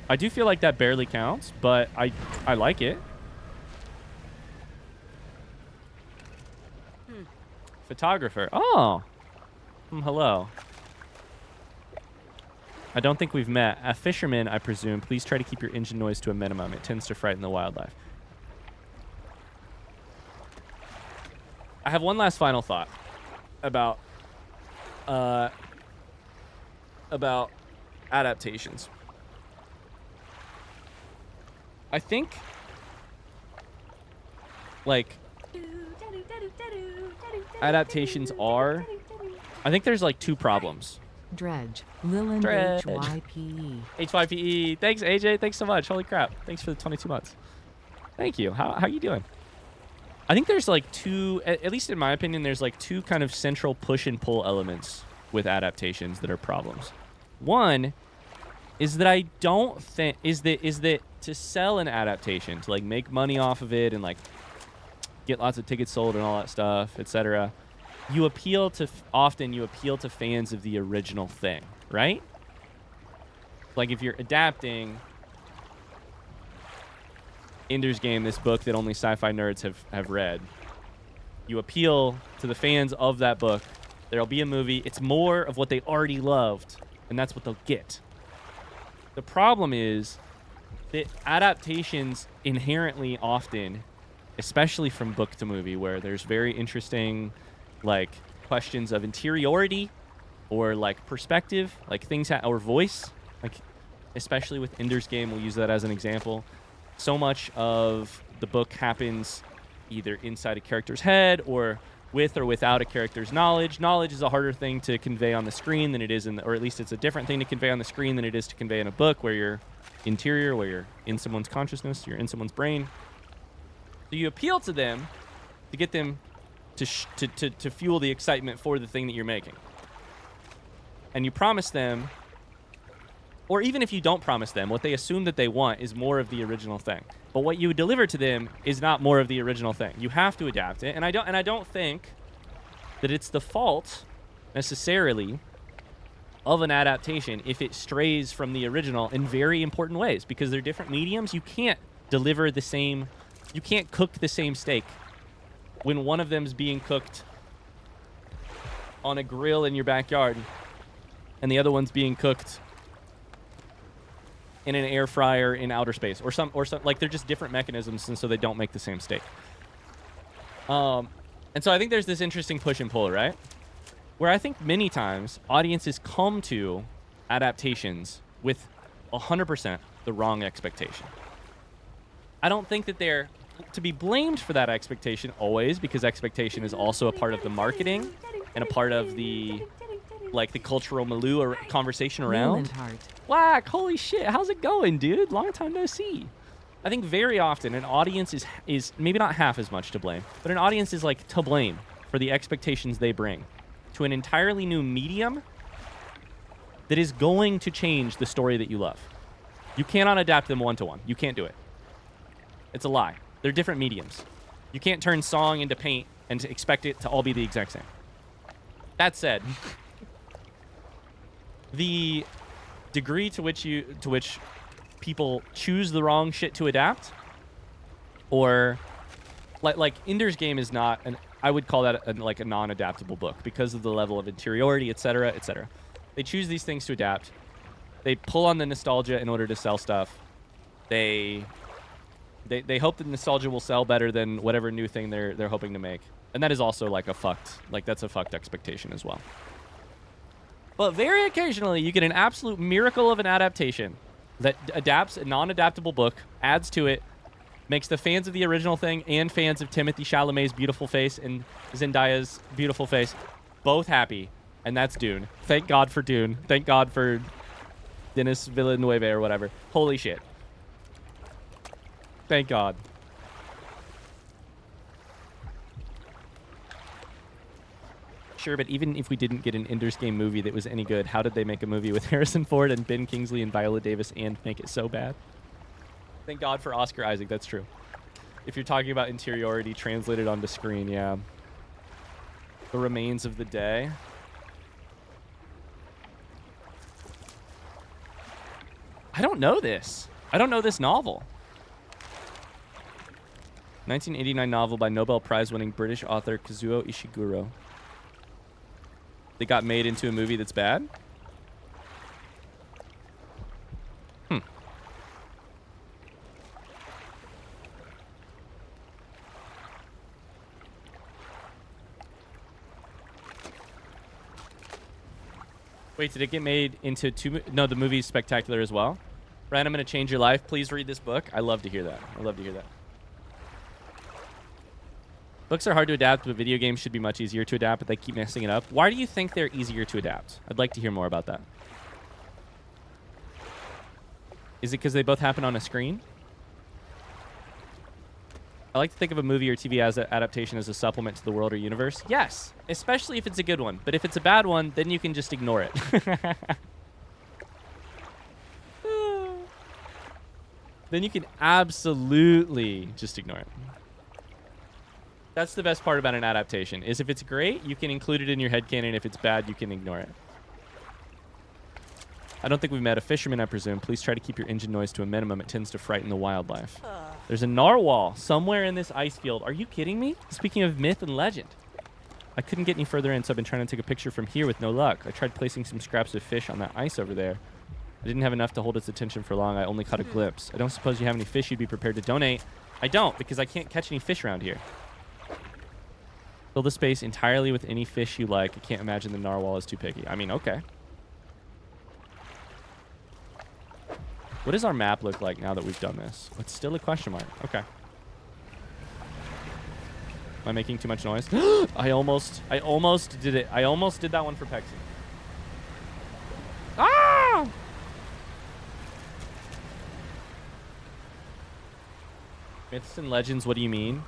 I do feel like that barely counts, but I like it. Photographer. Oh! Hello. I don't think we've met. A fisherman, I presume. Please try to keep your engine noise to a minimum. It tends to frighten the wildlife. I have one last final thought about adaptations. I think, like, adaptations are... I think there's, like, two problems. Dredge. Lilland Dredge. HYPE. HYPE. Thanks, AJ. Thanks so much. Holy crap. Thanks for the 22 months. Thank you. How you doing? I think there's, like, two... At least in my opinion, there's, like, two kind of central push and pull elements with adaptations that are problems. One is that I don't think... Is that to sell an adaptation, to, like, make money off of it and, like, get lots of tickets sold and all that stuff, etc., you appeal to... Often, you appeal to fans of the original thing, right? Like, if you're adapting, Ender's Game, this book that only sci-fi nerds have read. You appeal to the fans of that book. There'll be a movie. It's more of what they already loved, and that's what they'll get. The problem is that adaptations inherently often, especially from book to movie, where there's very interesting, like, questions of interiority or, like, perspective, like things or voice, like, especially with Ender's Game, we'll use that as an example. So much of the book happens either inside a character's head or with or without a character's knowledge. Knowledge is a harder thing to convey on the screen than it is or at least it's a different thing to convey on the screen than it is to convey in a book, where you're interior, where you're in someone's consciousness, you're in someone's brain. So you appeal to them to get them to fuel the excitement for the thing that you're making. And you promise them, or even if you don't promise them, what they assume that they want is more of the original thing. But what you deliver to them is not more of the original thing. You have to adapt it, and I don't think that it's the fault necessarily of an adaptation if it strays from the original in very important ways, because they're different mediums. You can't deliver the same, you can't cook the same steak when one of them's being cooked on a grill in your backyard and the other one's being cooked in an air fryer in outer space, or some like, they're just different mechanisms, and so they don't make the same steak. And so I think there's this interesting push and pull, right? Where I think many times audiences come to adaptations with 100% the wrong expectation. I don't think that they're to be blamed for that expectation always, because expectation is also a part of the marketing and a part of the, like, the cultural milieu or conversation around. Whack, holy shit, how's it going, dude? Long time no see. I think very often an audience is maybe not half as much to blame, but an audience is, like, to blame for the expectations they bring to an entirely new medium that is going to change the story that you love. You cannot adapt them one-to-one. You can't do it. It's a lie. They're different mediums. You can't turn song into paint and expect it to all be the exact same. That said, the degree to which people choose the wrong shit to adapt, or like Ender's Game is not I would call that like a non-adaptable book because of the level of interiority, etc., etc. They choose these things to adapt. They pull on the nostalgia in order to sell stuff. They hope that nostalgia will sell better than whatever new thing they're hoping to make. And that is also like that's a fucked expectation as well. But very occasionally you get an absolute miracle of an adaptation that adapts a non-adaptable book, adds to it, makes the fans of the original thing and fans of Timothée Chalamet's beautiful face and Zendaya's beautiful face both happy. And that's Dune. Thank God for Dune. Thank God for Denis Villeneuve or whatever. Holy shit. Thank God. Sure, but even if we didn't get an Ender's Game movie that was any good, how did they make a movie with Harrison Ford and Ben Kingsley and Viola Davis and make it so bad? Thank God for Oscar Isaac. That's true. If you're talking about interiority translated onto screen, yeah. The Remains of the Day. I don't know this. I don't know this novel. 1989 novel by Nobel Prize-winning British author Kazuo Ishiguro. They got made into a movie that's bad? Wait, did it get made into two? No, the movie's spectacular as well. Ryan, I'm going to change your life. Please read this book. I love to hear that. I love to hear that. Books are hard to adapt, but video games should be much easier to adapt, but they keep messing it up. Why do you think they're easier to adapt? I'd like to hear more about that. Is it because they both happen on a screen? I like to think of a movie or TV as an adaptation as a supplement to the world or universe. Yes, especially if it's a good one. But if it's a bad one, then you can just ignore it. Then you can absolutely just ignore it. That's the best part about an adaptation, is if it's great, you can include it in your headcanon. If it's bad, you can ignore it. I don't think we've met a fisherman, I presume. Please try to keep your engine noise to a minimum. It tends to frighten the wildlife. There's a narwhal somewhere in this ice field. Are you kidding me? Speaking of myth and legend. I couldn't get any further in, so I've been trying to take a picture from here with no luck. I tried placing some scraps of fish on that ice over there. I didn't have enough to hold its attention for long. I only caught a glimpse. I don't suppose you have any fish you'd be prepared to donate. I don't, because I can't catch any fish around here. Fill the space entirely with any fish you like. I can't imagine the narwhal is too picky. I mean, okay. What does our map look like now that we've done this? It's still a question mark. Okay. Am I making too much noise? I almost did it. I almost did that one for Pexy. Ah! Myths and legends, what do you mean?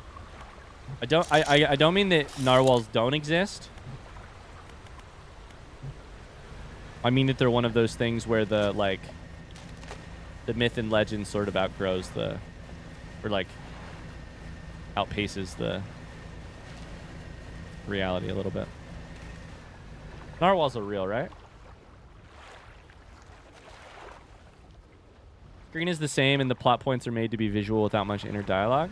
I don't mean that narwhals don't exist. I mean that they're one of those things where the myth and legend sort of outgrows outpaces the reality a little bit. Narwhals are real, right? Screen is the same and the plot points are made to be visual without much inner dialogue.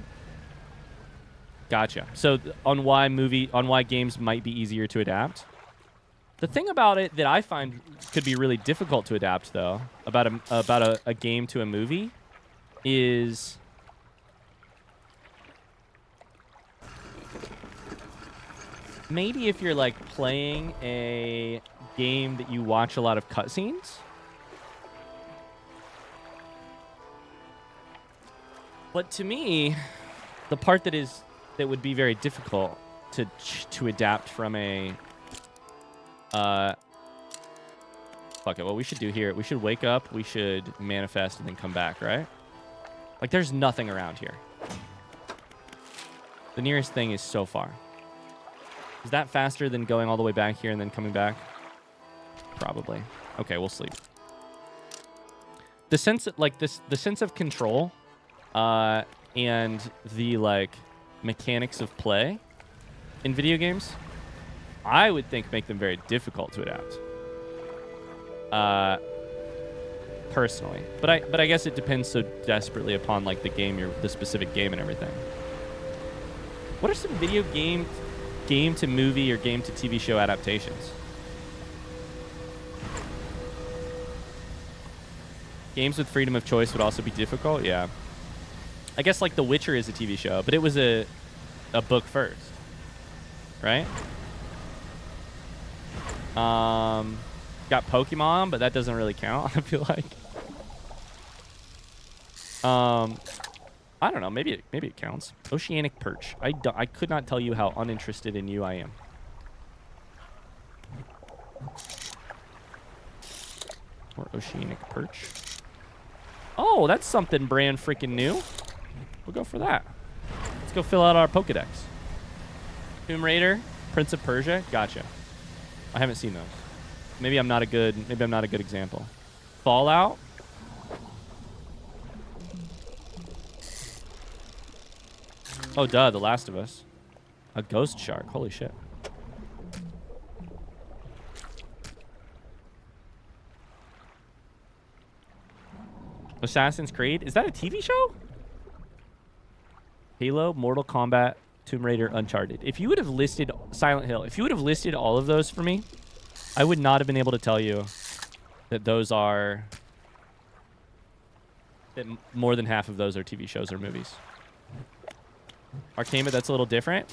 Gotcha. So on why games might be easier to adapt. The thing about it that I find could be really difficult to adapt, though, about a game to a movie, is maybe if you're like playing a game that you watch a lot of cutscenes. But to me, the part that would be very difficult to adapt from a fuck it. What we should do here, we should wake up, we should manifest, and then come back, right? Like, there's nothing around here. The nearest thing is so far. Is that faster than going all the way back here and then coming back? Probably. Okay, we'll sleep. The sense of control and the mechanics of play in video games, I would think make them very difficult to adapt. Personally, but I guess it depends so desperately upon the specific game and everything. What are some video game to movie or game to TV show adaptations? Games with freedom of choice would also be difficult. Yeah, I guess The Witcher is a TV show, but it was a book first, right? Got Pokemon, but that doesn't really count. I feel like. I don't know. Maybe it counts. Oceanic perch. I could not tell you how uninterested in you I am. Or oceanic perch. Oh, that's something brand freaking new. We'll go for that. Let's go fill out our Pokedex. Tomb Raider, Prince of Persia. Gotcha. I haven't seen those. Maybe I'm not a good example. Fallout. Oh, duh, The Last of Us. A ghost shark. Holy shit. Assassin's Creed. Is that a TV show? Halo, Mortal Kombat, Tomb Raider, Uncharted. If you would have listed Silent Hill, if you would have listed all of those for me, I would not have been able to tell you that more than half of those are TV shows or movies. Arcane, but that's a little different.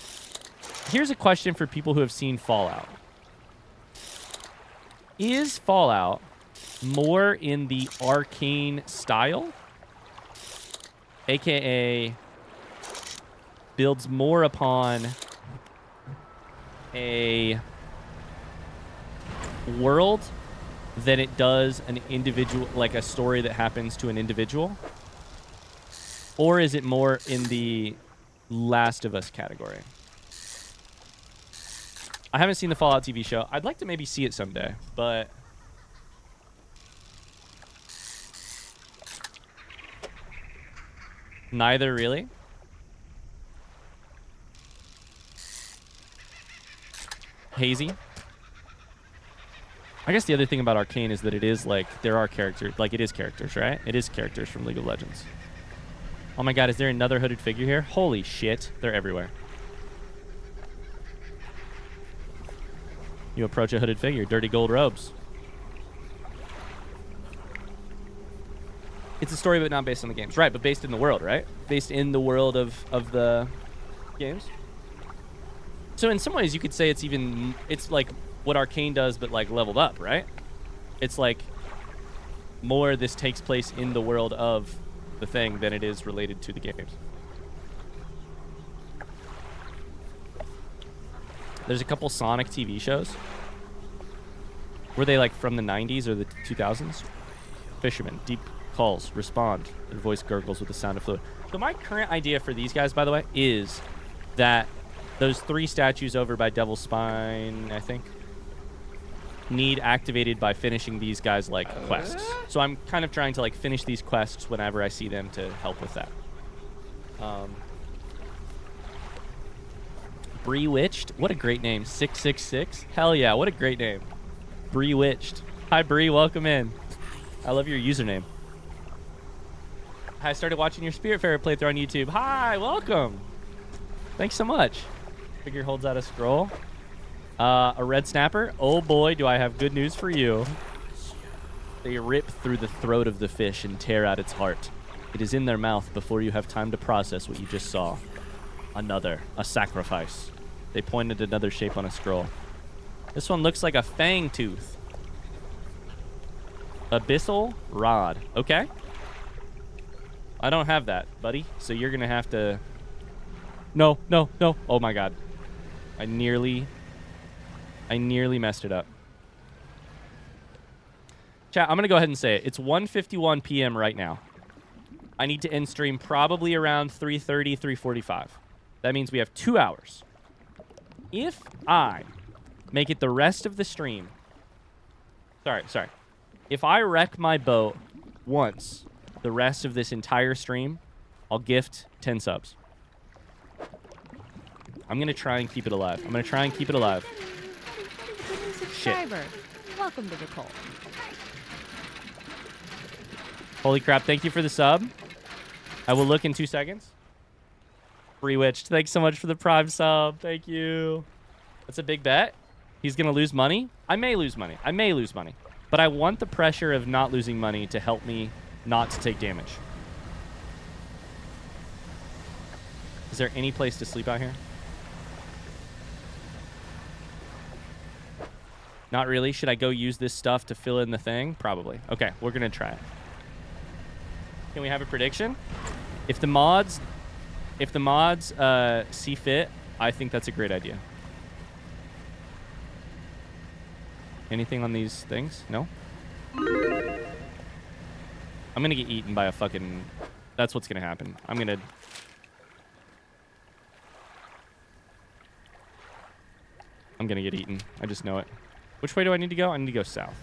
Here's a question for people who have seen Fallout. Is Fallout more in the Arcane style? AKA builds more upon a world than it does an individual, like a story that happens to an individual? Or is it more in the Last of Us category? I haven't seen the Fallout TV show. I'd like to maybe see it someday, but neither really. Hazy. I guess the other thing about Arcane is that it is there are characters, it is characters, right? It is characters from League of Legends. Oh my god, is there another hooded figure here? Holy shit, they're everywhere. You approach a hooded figure, dirty gold robes. It's a story, but not based on the games. Right, but based in the world, right? Based in the world of the games. So in some ways, you could say it's like what Arcane does, but like leveled up, right? It's like more this takes place in the world of the thing than it is related to the games. There's a couple Sonic TV shows. Were they like from the 90s or the 2000s? Fisherman, deep calls, respond. Their voice gurgles with the sound of fluid. So my current idea for these guys, by the way, is that those 3 statues over by Devil's Spine, I think, need activated by finishing these guys like quests. So I'm kind of trying to like finish these quests whenever I see them to help with that. Bree-witched, what a great name. 666, hell yeah, what a great name. Bree-witched. Hi Bree, welcome in. I love your username. I started watching your Spiritfarer playthrough on YouTube. Hi, welcome. Thanks so much. Figure holds out a scroll. A red snapper. Oh boy, do I have good news for you. They rip through the throat of the fish and tear out its heart. It is in their mouth before you have time to process what you just saw. A sacrifice. They pointed another shape on a scroll. This one looks like a fang tooth. Abyssal rod. Okay. I don't have that, buddy. So you're going to have to... No. Oh my god. I nearly messed it up. Chat, I'm going to go ahead and say it. It's 1:51 p.m. right now. I need to end stream probably around 3:30, 3:45. That means we have 2 hours. If I make it the rest of the stream... Sorry. If I wreck my boat once the rest of this entire stream, I'll gift 10 subs. I'm going to try and keep it alive. Subscriber. Welcome to the cult. Holy crap, thank you for the sub. I will look in 2 seconds. Bree-witched, thanks so much for the Prime sub. Thank you. That's a big bet. He's going to lose money. I may lose money. But I want the pressure of not losing money to help me not to take damage. Is there any place to sleep out here? Not really. Should I go use this stuff to fill in the thing? Probably. Okay, we're going to try it. Can we have a prediction? If the mods see fit, I think that's a great idea. Anything on these things? No? I'm going to get eaten by a fucking... That's what's going to happen. I'm going to get eaten. I just know it. Which way do I need to go? I need to go south.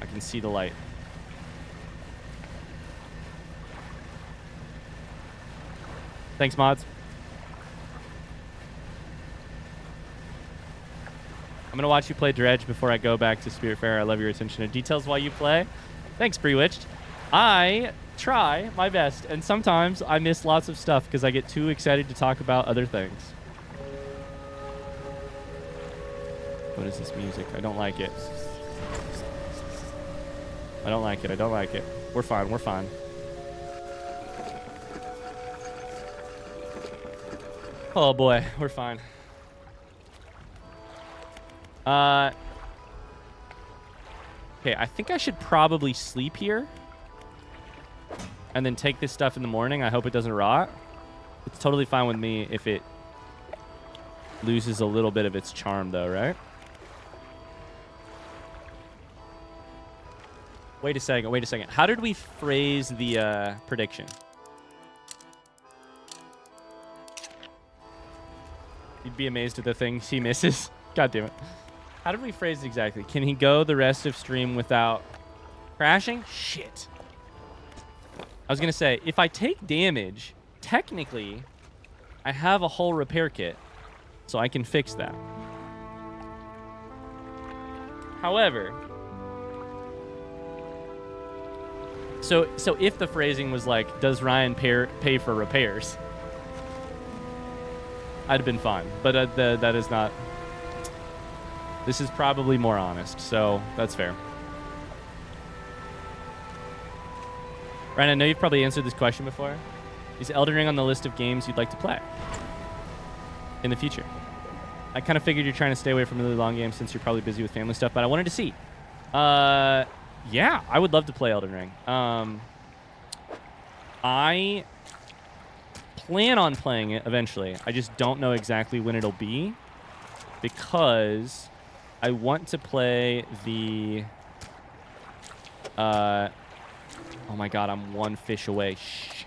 I can see the light. Thanks, mods. I'm going to watch you play Dredge before I go back to Spiritfarer. I love your attention to details while you play. Thanks, Bree-witched. I try my best, and sometimes I miss lots of stuff because I get too excited to talk about other things. What is this music? I don't like it. I don't like it. We're fine. Oh boy, we're fine. Okay, I think I should probably sleep here. And then take this stuff in the morning. I hope it doesn't rot. It's totally fine with me if it loses a little bit of its charm though, right? Wait a second. How did we phrase the prediction? You'd be amazed at the things he misses. God damn it. How did we phrase it exactly? Can he go the rest of stream without crashing? Shit. I was going to say, if I take damage, technically, I have a whole repair kit, so I can fix that. However, So if the phrasing was like, does Ryan pay for repairs? I'd have been fine. But that is not. This is probably more honest, so that's fair. Ryan, I know you've probably answered this question before. Is Elden Ring on the list of games you'd like to play in the future? I kind of figured you're trying to stay away from really long games since you're probably busy with family stuff, but I wanted to see. Yeah, I would love to play Elden Ring. I plan on playing it eventually. I just don't know exactly when it'll be because I want to play the... oh my god, I'm one fish away. Shit.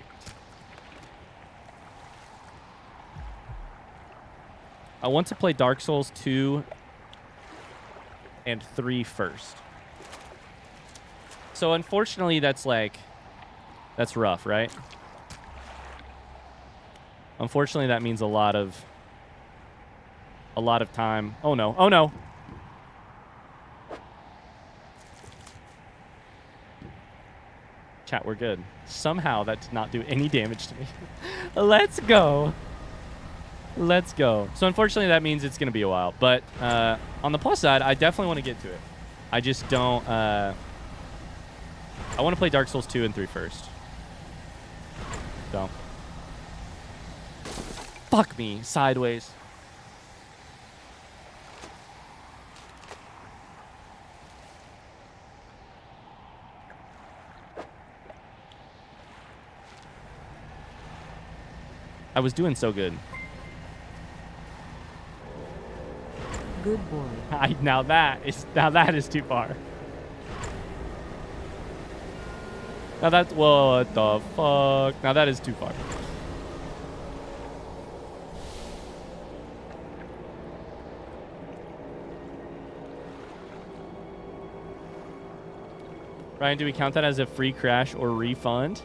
I want to play Dark Souls 2 and 3 first. So unfortunately, that's rough, right? Unfortunately, that means a lot of time. Oh no, oh no. Chat, we're good. Somehow that did not do any damage to me. Let's go. Let's go. So unfortunately, that means it's going to be a while. But on the plus side, I definitely want to get to it. I just don't... I want to play Dark Souls 2 and 3 first. So. Fuck me. Sideways. I was doing so good. Good boy. Now that is too far. Now that's what the fuck. Now that is too far. Ryan, do we count that as a free crash or refund?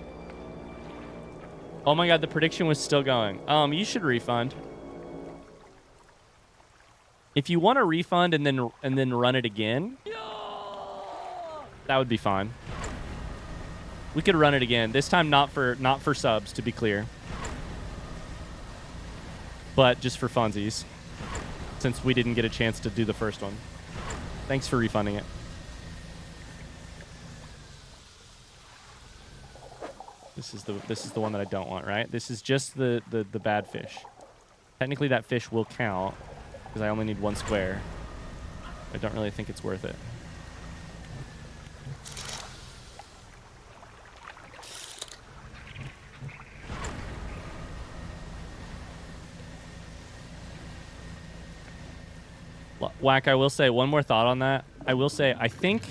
Oh my god, the prediction was still going. You should refund. If you want a refund and then run it again, that would be fine. We could run it again. This time not for subs, to be clear. But just for funsies. Since we didn't get a chance to do the first one. Thanks for refunding it. This is the one that I don't want, right? This is just the bad fish. Technically that fish will count because I only need 1 square. I don't really think it's worth it. Whack, I will say one more thought on that. I will say I think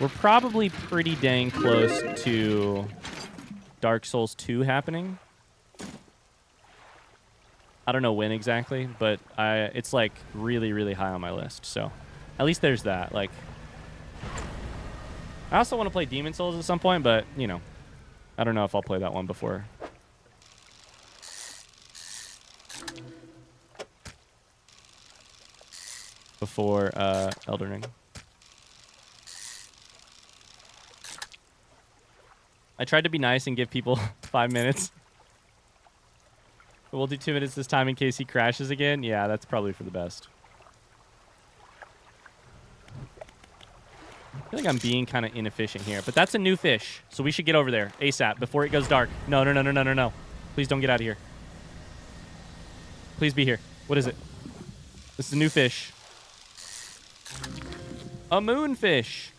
we're probably pretty dang close to Dark Souls 2 happening. I don't know when exactly, but it's like really, really high on my list. So at least there's that. Like, I also want to play Demon Souls at some point, but you know, I don't know if I'll play that one before. Elden Ring. I tried to be nice and give people 5 minutes. We'll do 2 minutes this time in case he crashes again. Yeah, that's probably for the best. I feel like I'm being kind of inefficient here, but that's a new fish, so we should get over there ASAP before it goes dark. No, no, no, no, no, no, no. Please don't get out of here. Please be here. What is it? This is a new fish. A moonfish.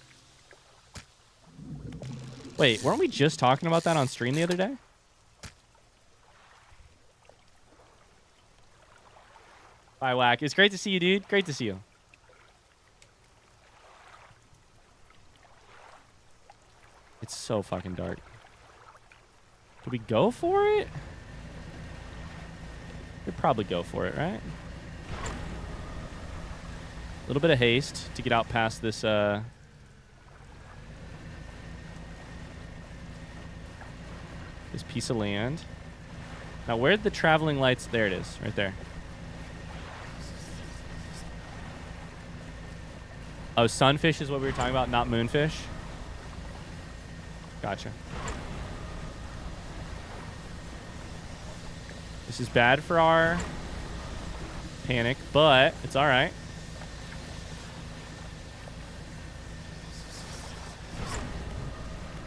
Wait, weren't we just talking about that on stream the other day? Bye, Whack. It's great to see you, dude. Great to see you. It's so fucking dark. Do we go for it? We'd probably go for it, right? A little bit of haste to get out past this, this piece of land. Now, where'd the traveling lights? There it is, right there. Oh, sunfish is what we were talking about, not moonfish. Gotcha. This is bad for our panic, but it's all right.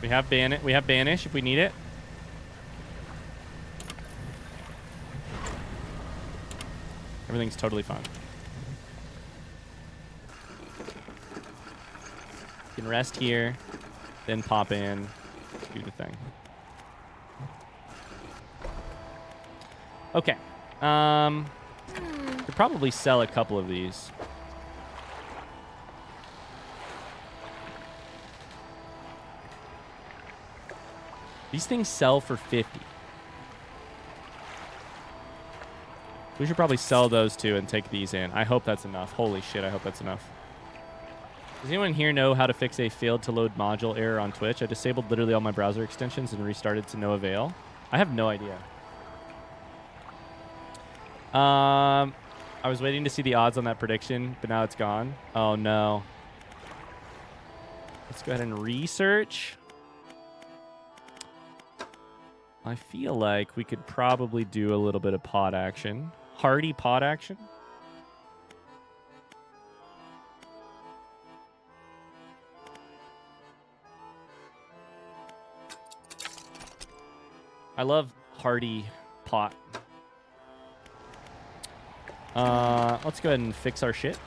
We have banish if we need it. Everything's totally fine. You can rest here, then pop in, do the thing. Okay. Could probably sell a couple of these. These things sell for 50. We should probably sell those two and take these in. I hope that's enough. Holy shit, I hope that's enough. Does anyone here know how to fix a failed to load module error on Twitch? I disabled literally all my browser extensions and restarted to no avail. I have no idea. I was waiting to see the odds on that prediction, but now it's gone. Oh, no. Let's go ahead and research. I feel like we could probably do a little bit of pod action. Hardy pod action. I love hardy pot. Let's go ahead and fix our shit.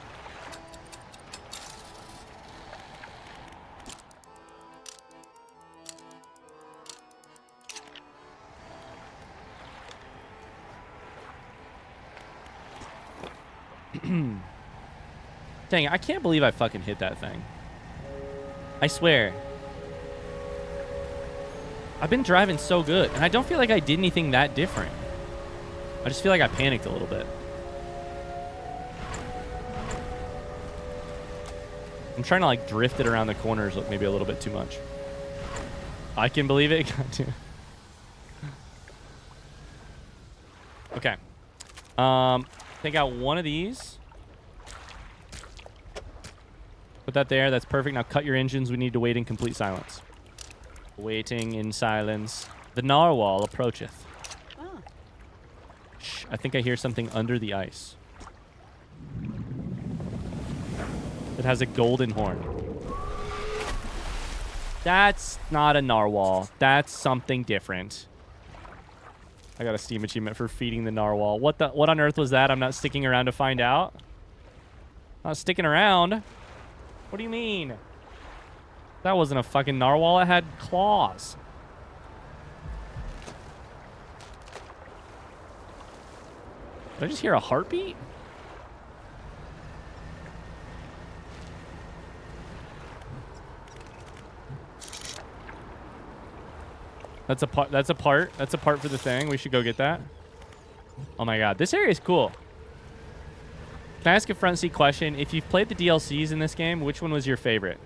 Dang, I can't believe I fucking hit that thing. I swear. I've been driving so good, and I don't feel like I did anything that different. I just feel like I panicked a little bit. I'm trying to like drift it around the corners maybe a little bit too much. I can believe it. Okay. Take out one of these. Put that there. That's perfect. Now cut your engines. We need to wait in complete silence. Waiting in silence. The narwhal approacheth. Oh. Shh, I think I hear something under the ice. It has a golden horn. That's not a narwhal. That's something different. I got a Steam achievement for feeding the narwhal. What on earth was that? I'm not sticking around to find out. Not sticking around. What do you mean? That wasn't a fucking narwhal. It had claws. Did I just hear a heartbeat? That's a part for the thing. We should go get that. Oh my god, this area is cool. Can I ask a front seat question? If you've played the DLCs in this game, which one was your favorite?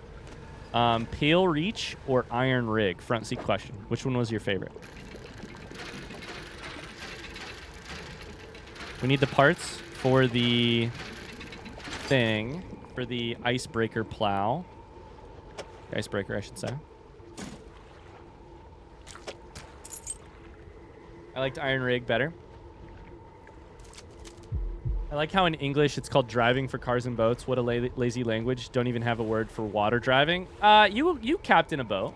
Pale Reach or Iron Rig? Front seat question. Which one was your favorite? We need the parts for the thing, for the icebreaker plow. Icebreaker, I should say. I liked Iron Rig better. I like how in English it's called driving for cars and boats. What a lazy language. Don't even have a word for water driving. You captain a boat.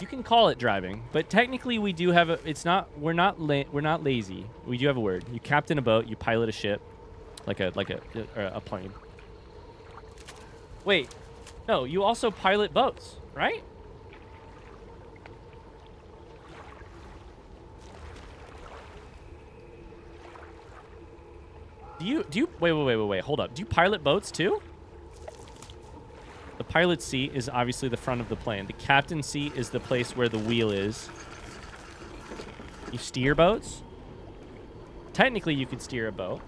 You can call it driving, but technically we do have a. It's not. We're not lazy. We do have a word. You captain a boat. You pilot a ship, like a plane. Wait, no. You also pilot boats, right? Do you wait, hold up. Do you pilot boats too? The pilot seat is obviously the front of the plane. The captain seat is the place where the wheel is. You steer boats? Technically, you could steer a boat.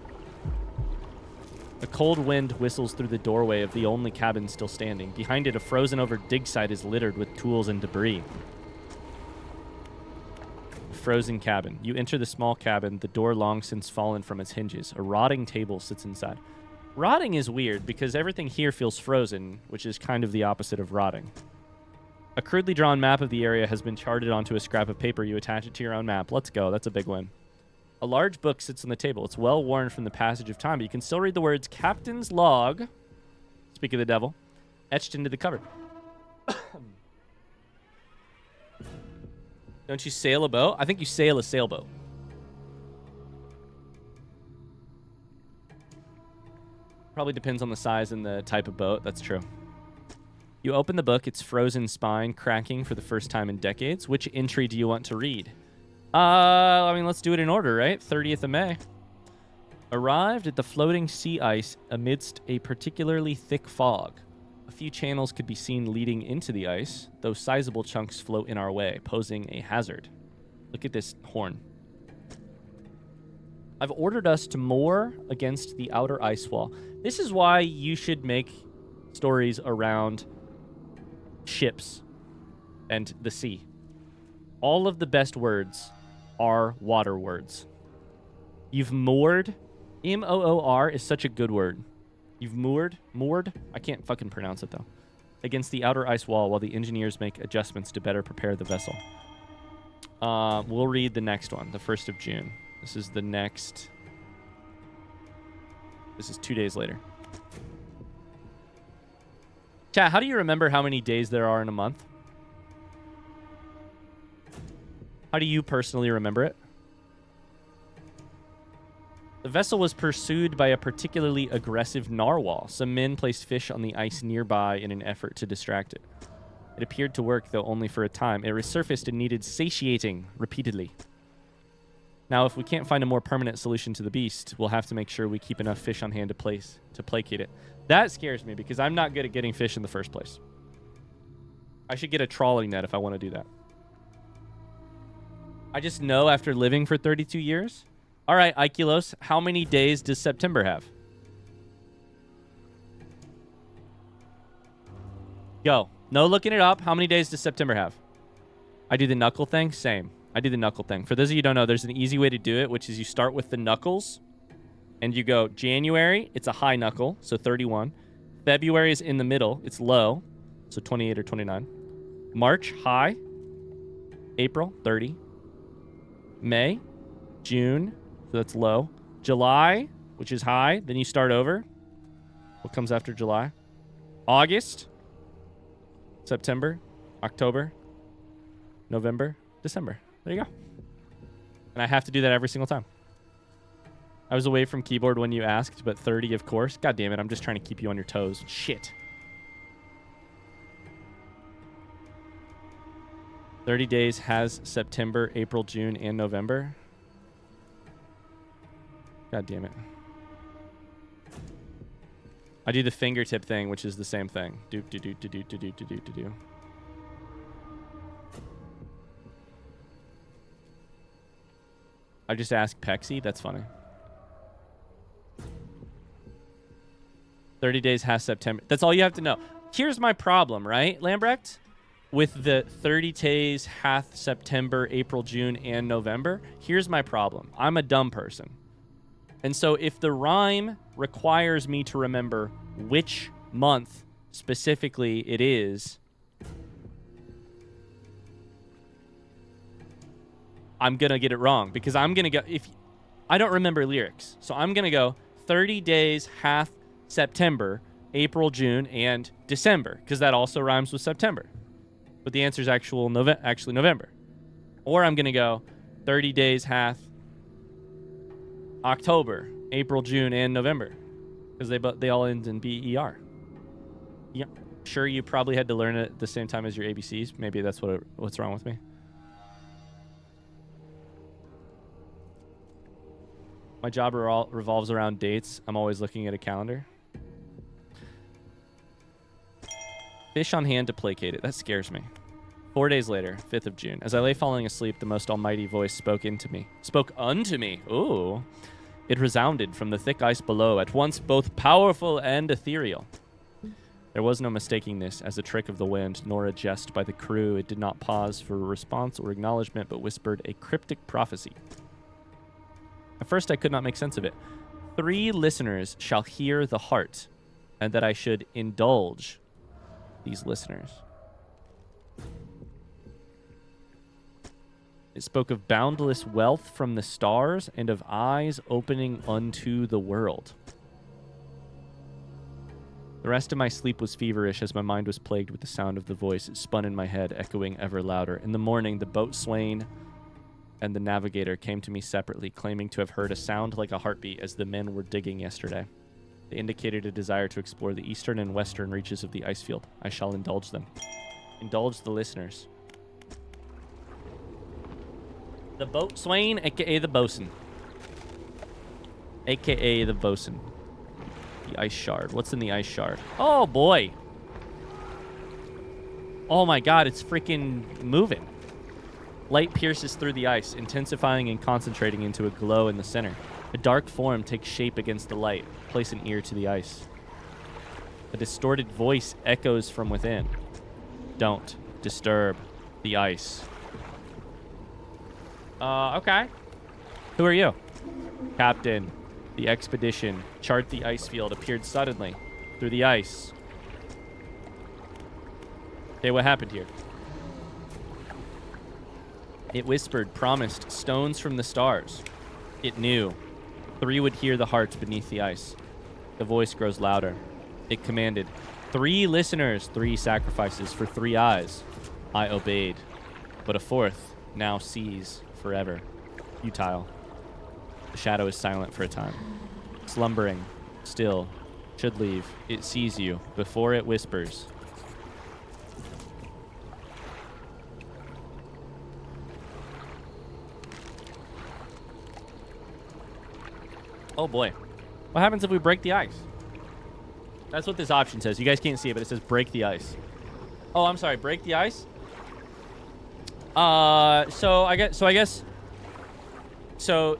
A cold wind whistles through the doorway of the only cabin still standing. Behind it, a frozen-over dig site is littered with tools and debris. Frozen cabin. You enter the small cabin, the door long since fallen from its hinges. A rotting table sits inside. Rotting is weird because everything here feels frozen, which is kind of the opposite of rotting. A crudely drawn map of the area has been charted onto a scrap of paper. You attach it to your own map. Let's go. That's a big win. A large book sits on the table. It's well worn from the passage of time, but you can still read the words Captain's Log, speak of the devil, etched into the cover. Don't you sail a boat? I think you sail a sailboat. Probably depends on the size and the type of boat. That's true. You open the book. Its frozen spine cracking for the first time in decades. Which entry do you want to read? I mean, let's do it in order, right? 30th of May. Arrived at the floating sea ice amidst a particularly thick fog. A few channels could be seen leading into the ice, though sizable chunks float in our way, posing a hazard. Look at this horn. I've ordered us to moor against the outer ice wall. This is why you should make stories around ships and the sea. All of the best words are water words. You've moored. M-O-O-R is such a good word. You've moored. I can't fucking pronounce it, though. Against the outer ice wall while the engineers make adjustments to better prepare the vessel. We'll read the next one, the 1st of June. This is the next... This is 2 days later. Chat, how do you remember how many days there are in a month? How do you personally remember it? The vessel was pursued by a particularly aggressive narwhal. Some men placed fish on the ice nearby in an effort to distract it. It appeared to work, though only for a time. It resurfaced and needed satiating repeatedly. Now, if we can't find a more permanent solution to the beast, we'll have to make sure we keep enough fish on hand to placate it. That scares me because I'm not good at getting fish in the first place. I should get a trawling net if I want to do that. I just know after living for 32 years... All right, Ikelos, how many days does September have? Go. No looking it up. How many days does September have? I do the knuckle thing. Same. I do the knuckle thing. For those of you who don't know, there's an easy way to do it, which is you start with the knuckles, and you go January, it's a high knuckle, so 31. February is in the middle. It's low, so 28 or 29. March, high. April, 30. May, June, so that's low. July, which is high. Then you start over. What comes after July? August, September, October, November, December. There you go. And I have to do that every single time. I was away from keyboard when you asked, but 30, of course. God damn it, I'm just trying to keep you on your toes. Shit. 30 days has September, April, June, and November. God damn it. I do the fingertip thing, which is the same thing. Doop, do, do, do, do, do, do, do, do, do. I just asked Pexi. That's funny. 30 days has September. That's all you have to know. Here's my problem, right, Lambrecht? With the 30 days hath September, April, June, and November. Here's my problem. I'm a dumb person. And so if the rhyme requires me to remember which month specifically it is, I'm going to get it wrong because I'm going to go, if I don't remember lyrics. So I'm going to go 30 days hath September, April, June, and December because that also rhymes with September. But the answer is actually November. Or I'm going to go 30 days hath October, April, June, and November because they all end in B-E-R. Yeah, sure, you probably had to learn it at the same time as your ABCs. Maybe that's what's wrong with me. My job revolves around dates. I'm always looking at a calendar. Fish on hand to placate it. That scares me. 4 days later, 5th of June. As I lay falling asleep, the most almighty voice spoke unto me. Ooh. It resounded from the thick ice below, at once both powerful and ethereal. There was no mistaking this as a trick of the wind, nor a jest by the crew. It did not pause for a response or acknowledgement, but whispered a cryptic prophecy. At first, I could not make sense of it. 3 listeners shall hear the heart, and that I should indulge these listeners. It spoke of boundless wealth from the stars and of eyes opening unto the world. The rest of my sleep was feverish as my mind was plagued with the sound of the voice. It spun in my head, echoing ever louder. In the morning, the boatswain and the navigator came to me separately, claiming to have heard a sound like a heartbeat as the men were digging yesterday. They indicated a desire to explore the eastern and western reaches of the ice field. I shall indulge them. Indulge the listeners. The boatswain, a.k.a. the bosun. A.k.a. the bosun. The ice shard. What's in the ice shard? Oh, boy. Oh, my God. It's freaking moving. Light pierces through the ice, intensifying and concentrating into a glow in the center. A dark form takes shape against the light. Place an ear to the ice. A distorted voice echoes from within. Don't disturb the ice. Okay. Who are you? Captain. The expedition. Chart the ice field appeared suddenly through the ice. Okay, what happened here? It whispered, promised, stones from the stars. It knew. 3 would hear the heart beneath the ice. The voice grows louder. It commanded, 3 listeners, 3 sacrifices for 3 eyes. I obeyed. But a 4th now sees forever. Futile. The shadow is silent for a time. Slumbering. Still. Should leave. It sees you before it whispers. Oh boy. What happens if we break the ice? That's what this option says. You guys can't see it, but it says break the ice. Oh, I'm sorry. Break the ice? So I guess 2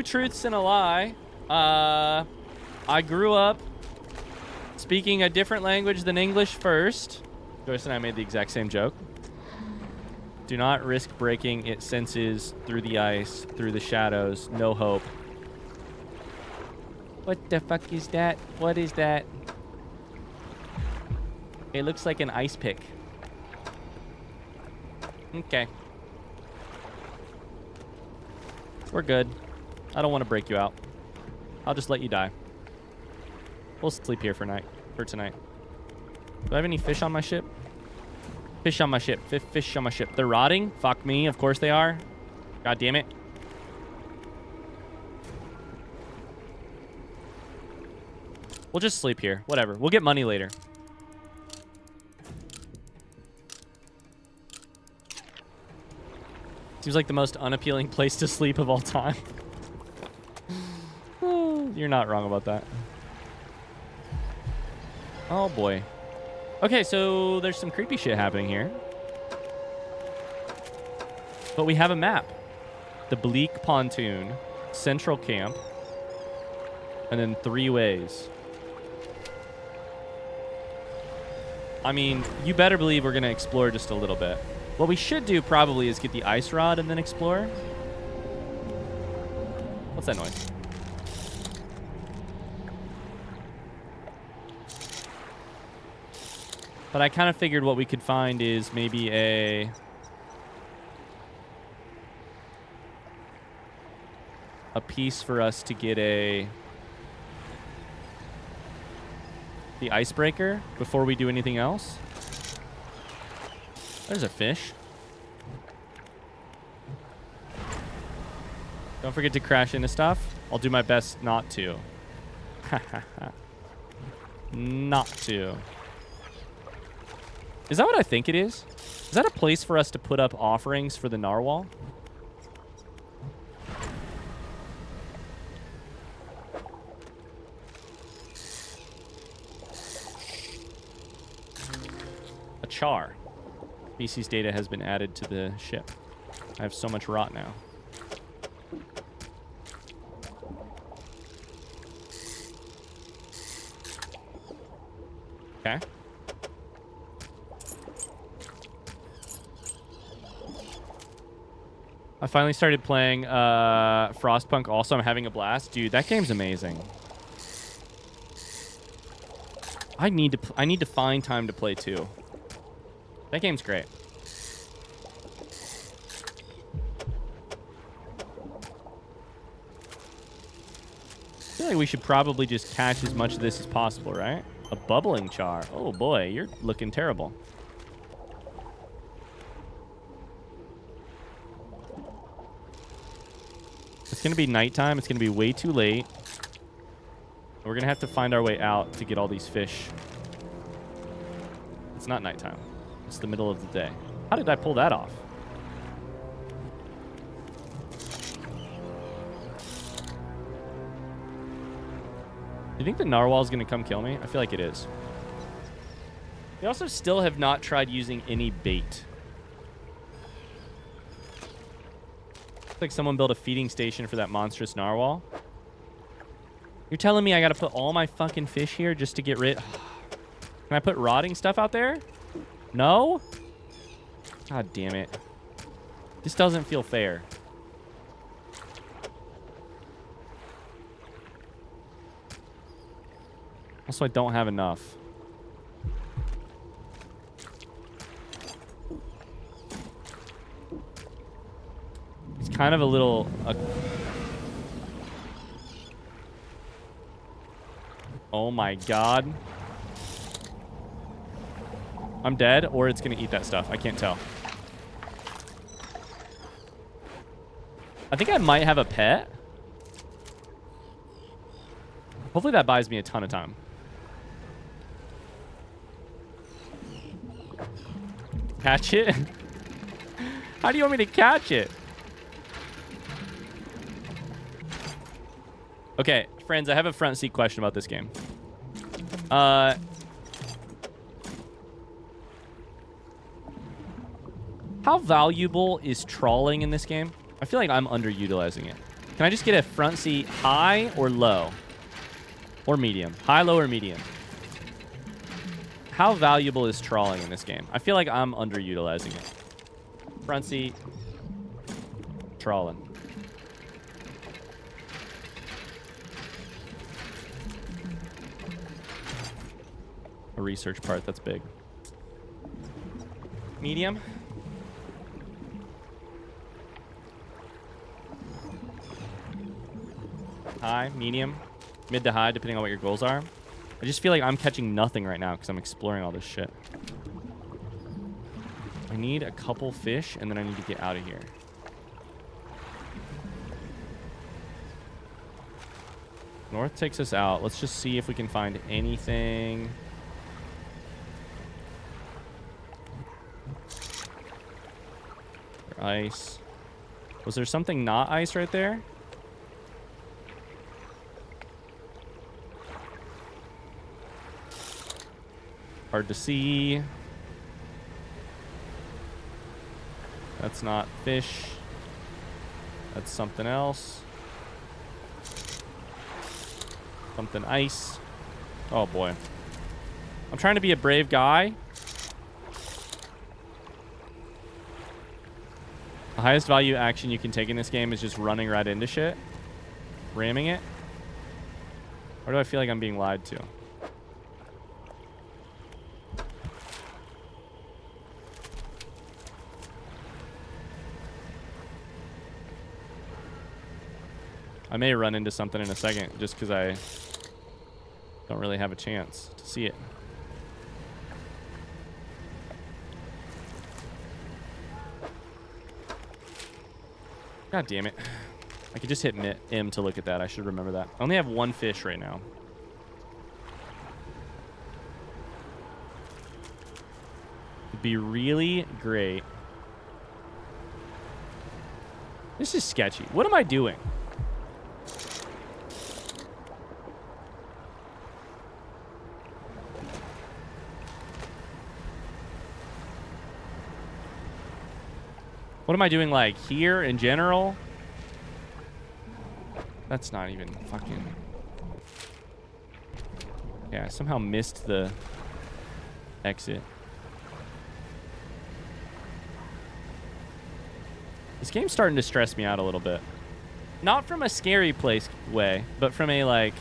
truths and a lie. I grew up speaking a different language than English first. Joyce and I made the exact same joke. Do not risk breaking. It senses through the ice, through the shadows. No hope. What the fuck is that? What is that? It looks like an ice pick. Okay. We're good. I don't want to break you out. I'll just let you die. We'll sleep here for tonight. Do I have any fish on my ship? Fish on my ship. Fish on my ship. They're rotting? Fuck me. Of course they are. God damn it. We'll just sleep here. Whatever. We'll get money later. Seems like the most unappealing place to sleep of all time. You're not wrong about that. Oh, boy. Okay, so there's some creepy shit happening here. But we have a map. The Bleak Pontoon, Central Camp, and then 3 ways. I mean, you better believe we're going to explore just a little bit. What we should do probably is get the ice rod and then explore. What's that noise? But I kind of figured what we could find is maybe a piece for us to get the icebreaker before we do anything else. There's a fish. Don't forget to crash into stuff. I'll do my best not to. Not to. Is that what I think it is? Is that a place for us to put up offerings for the narwhal? A char. Species data has been added to the ship. I have so much rot now. Okay. I finally started playing Frostpunk also. I'm having a blast. Dude, that game's amazing. I need to find time to play too. That game's great. I feel like we should probably just catch as much of this as possible, right? A bubbling char. Oh boy, you're looking terrible. It's going to be nighttime. It's going to be way too late. We're going to have to find our way out to get all these fish. It's not nighttime. It's the middle of the day. How did I pull that off? Do you think the narwhal is going to come kill me? I feel like it is. We also still have not tried using any bait. Looks like someone built a feeding station for that monstrous narwhal. You're telling me I got to put all my fucking fish here just to get rid... Can I put rotting stuff out there? No? God damn it. This doesn't feel fair. Also, I don't have enough. It's kind of a little... Oh my god. I'm dead, or it's going to eat that stuff. I can't tell. I think I might have a pet. Hopefully that buys me a ton of time. Catch it? How do you want me to catch it? Okay, friends, I have a front seat question about this game. How valuable is trawling in this game? I feel like I'm underutilizing it. Can I just get a front seat high or low? Or medium? High, low, or medium? How valuable is trawling in this game? I feel like I'm underutilizing it. Front seat. Trawling. A research part, that's big. Medium. High, medium, mid to high, depending on what your goals are. I just feel like I'm catching nothing right now because I'm exploring all this shit. I need a couple fish, and then I need to get out of here. North takes us out. Let's just see if we can find anything. Ice. Was there something not ice right there? Hard to see. That's not fish. That's something else. Something ice. Oh boy. I'm trying to be a brave guy. The highest value action you can take in this game is just running right into shit. Ramming it. Or do I feel like I'm being lied to? I may run into something in a second just because I don't really have a chance to see it. God damn it. I could just hit M to look at that. I should remember that. I only have one fish right now. It'd be really great. This is sketchy. What am I doing? What am I doing, like, here in general? That's not even fucking... Yeah, I somehow missed the exit. This game's starting to stress me out a little bit. Not from a scary place way, but from a, like...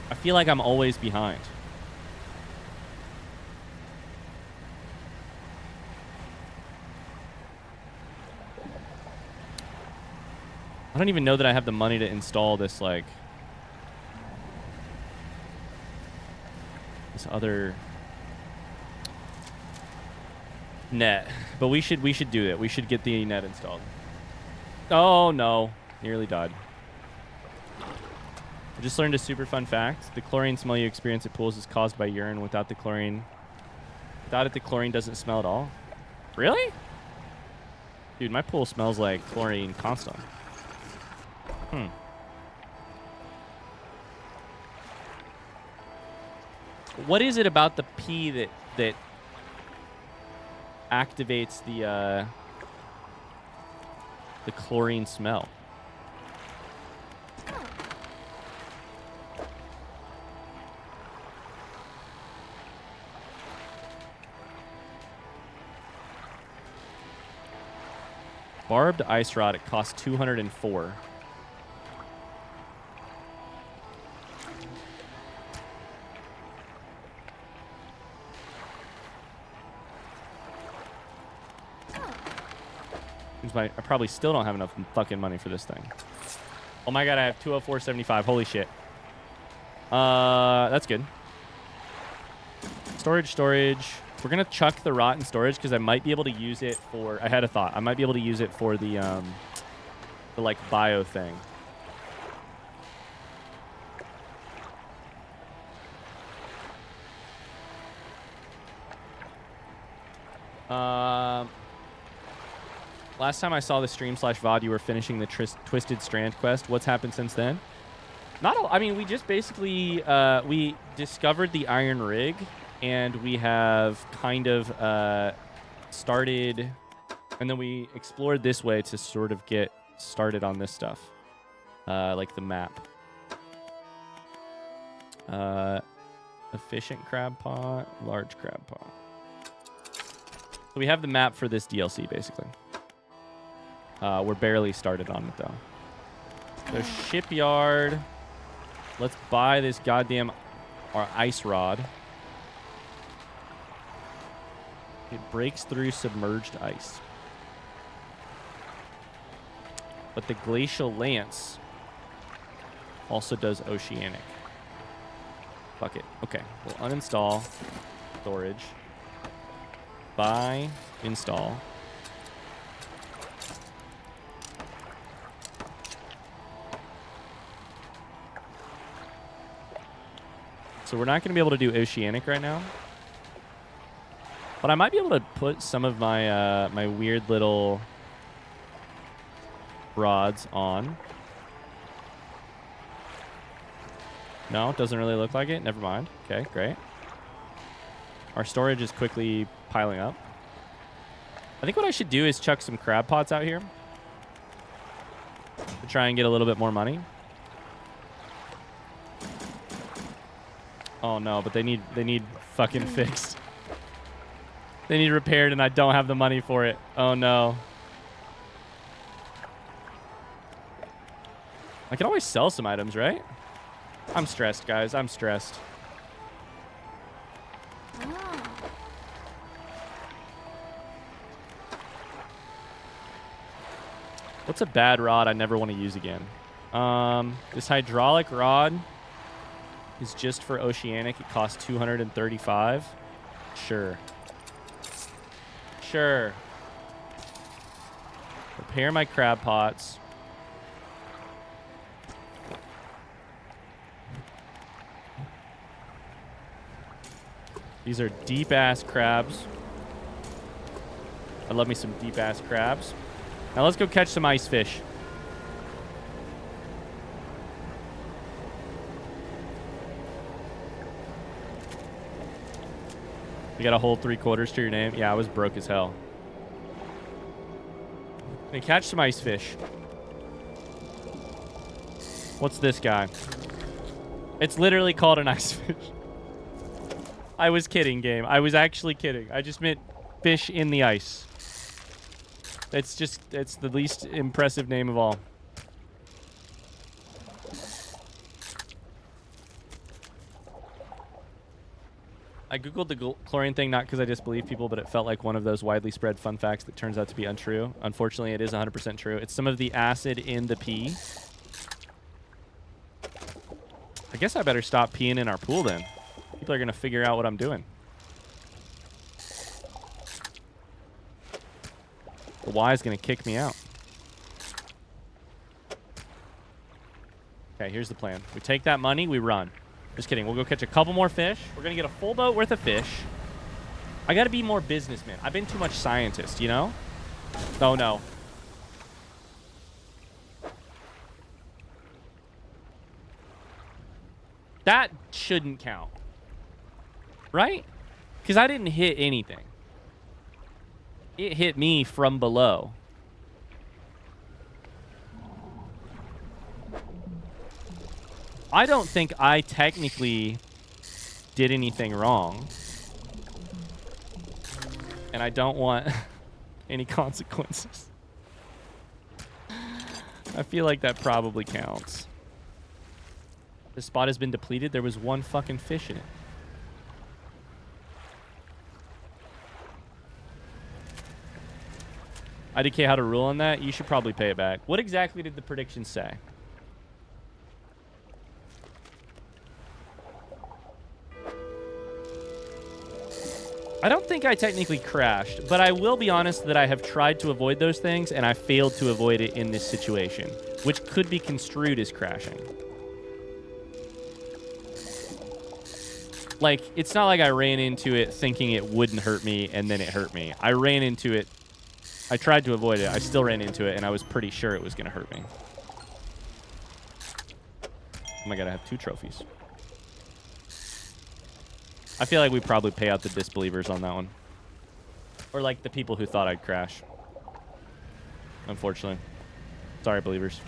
I feel like I'm always behind. I don't even know that I have the money to install this, like... this other... net. But we should do it. We should get the net installed. Oh, no. Nearly died. I just learned a super fun fact. The chlorine smell you experience at pools is caused by urine. Without it, the chlorine doesn't smell at all. Really? Dude, my pool smells like chlorine constantly. What is it about the pee that activates the chlorine smell? Barbed ice rod, it costs 204. I probably still don't have enough fucking money for this thing. Oh my god, I have 204.75. Holy shit. That's good. Storage. We're gonna chuck the rot in storage because I might be able to use it for... I had a thought. I might be able to use it for the like bio thing. Last time I saw the stream/VOD, you were finishing the Twisted Strand quest. What's happened since then? I mean, we just basically we discovered the iron rig, and we have kind of started, and then we explored this way to sort of get started on this stuff, like the map. Efficient crab pot, large crab pot. So we have the map for this DLC, basically. We're barely started on it, though. So shipyard. Let's buy this goddamn ice rod. It breaks through submerged ice. But the glacial lance also does oceanic. Fuck it. Okay, we'll uninstall storage. Buy, install. So we're not going to be able to do oceanic right now. But I might be able to put some of my my weird little rods on. No, it doesn't really look like it. Never mind. Okay, great. Our storage is quickly piling up. I think what I should do is chuck some crab pots out here to try and get a little bit more money. Oh no, but they need fucking fixed. They need repaired, and I don't have the money for it. Oh no. I can always sell some items, right? I'm stressed, guys. I'm stressed. What's a bad rod I never want to use again? This hydraulic rod is just for oceanic. It costs 235. Sure. Sure. Repair my crab pots. These are deep-ass crabs. I love me some deep-ass crabs. Now let's go catch some ice fish. You got a whole 3/4 to your name? Yeah, I was broke as hell. And catch some ice fish. What's this guy? It's literally called an ice fish. I was kidding, game. I was actually kidding. I just meant fish in the ice. It's the least impressive name of all. I googled the chlorine thing not because I disbelieve people, but it felt like one of those widely spread fun facts that turns out to be untrue. Unfortunately, it is 100% true. It's some of the acid in the pee. I guess I better stop peeing in our pool then. People are going to figure out what I'm doing. The Y is going to kick me out. Okay, here's the plan. We take that money, we run. Just kidding. We'll go catch a couple more fish. We're going to get a full boat worth of fish. I got to be more businessman. I've been too much scientist, you know? Oh, no. That shouldn't count. Right? Because I didn't hit anything. It hit me from below. I don't think I technically did anything wrong. And I don't want any consequences. I feel like that probably counts. The spot has been depleted. There was one fucking fish in it. IDK, how to rule on that? You should probably pay it back. What exactly did the prediction say? I don't think I technically crashed, but I will be honest that I have tried to avoid those things, and I failed to avoid it in this situation, which could be construed as crashing. Like, it's not like I ran into it thinking it wouldn't hurt me, and then it hurt me. I ran into it. I tried to avoid it. I still ran into it, and I was pretty sure it was going to hurt me. Oh my god, I have 2 trophies. I feel like we probably pay out the disbelievers on that one. Or like the people who thought I'd crash. Unfortunately. Sorry, believers.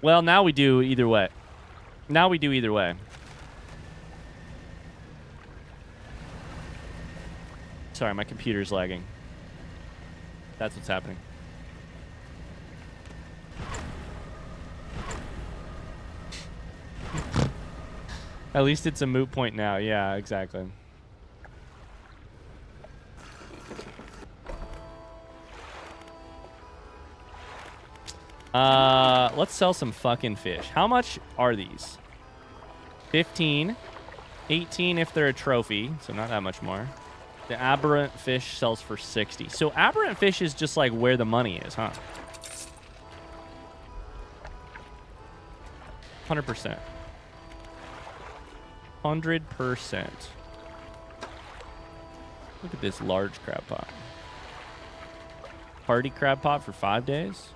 Well, now we do either way. Now we do either way. Sorry, my computer's lagging. That's what's happening. At least it's a moot point now. Yeah, exactly. Let's sell some fucking fish. How much are these? 15. 18 if they're a trophy, so not that much more. The aberrant fish sells for 60. So aberrant fish is just like where the money is, huh? 100%. 100%. Look at this large crab pot. Party crab pot for 5 days.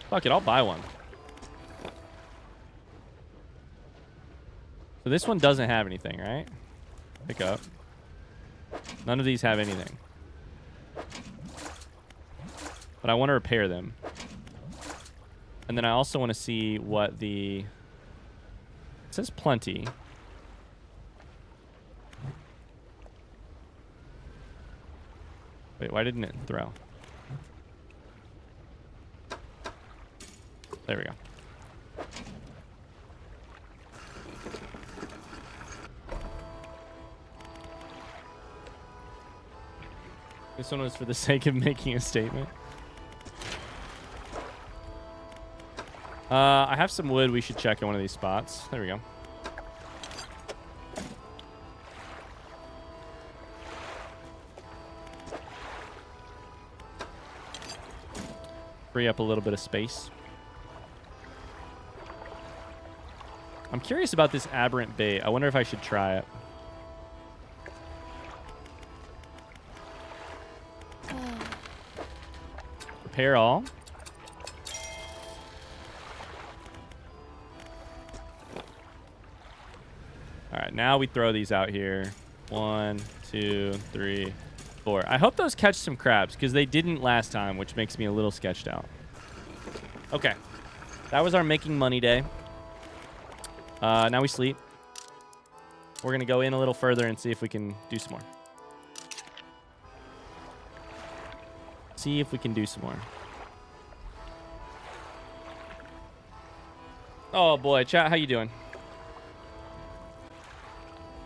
Fuck it, I'll buy one. So this one doesn't have anything, right? Pick up. None of these have anything. But I want to repair them. And then I also want to see what the... It says plenty. Wait, why didn't it throw? There we go. This one was for the sake of making a statement. I have some wood we should check in one of these spots. There we go. Free up a little bit of space. I'm curious about this aberrant bait. I wonder if I should try it. Repair all. All right, now we throw these out here. 1, 2, 3, 4. I hope those catch some crabs because they didn't last time, which makes me a little sketched out. Okay, that was our making money day. Now we sleep. We're going to go in a little further and see if we can do some more. See if we can do some more. Oh, boy. Chat, how you doing?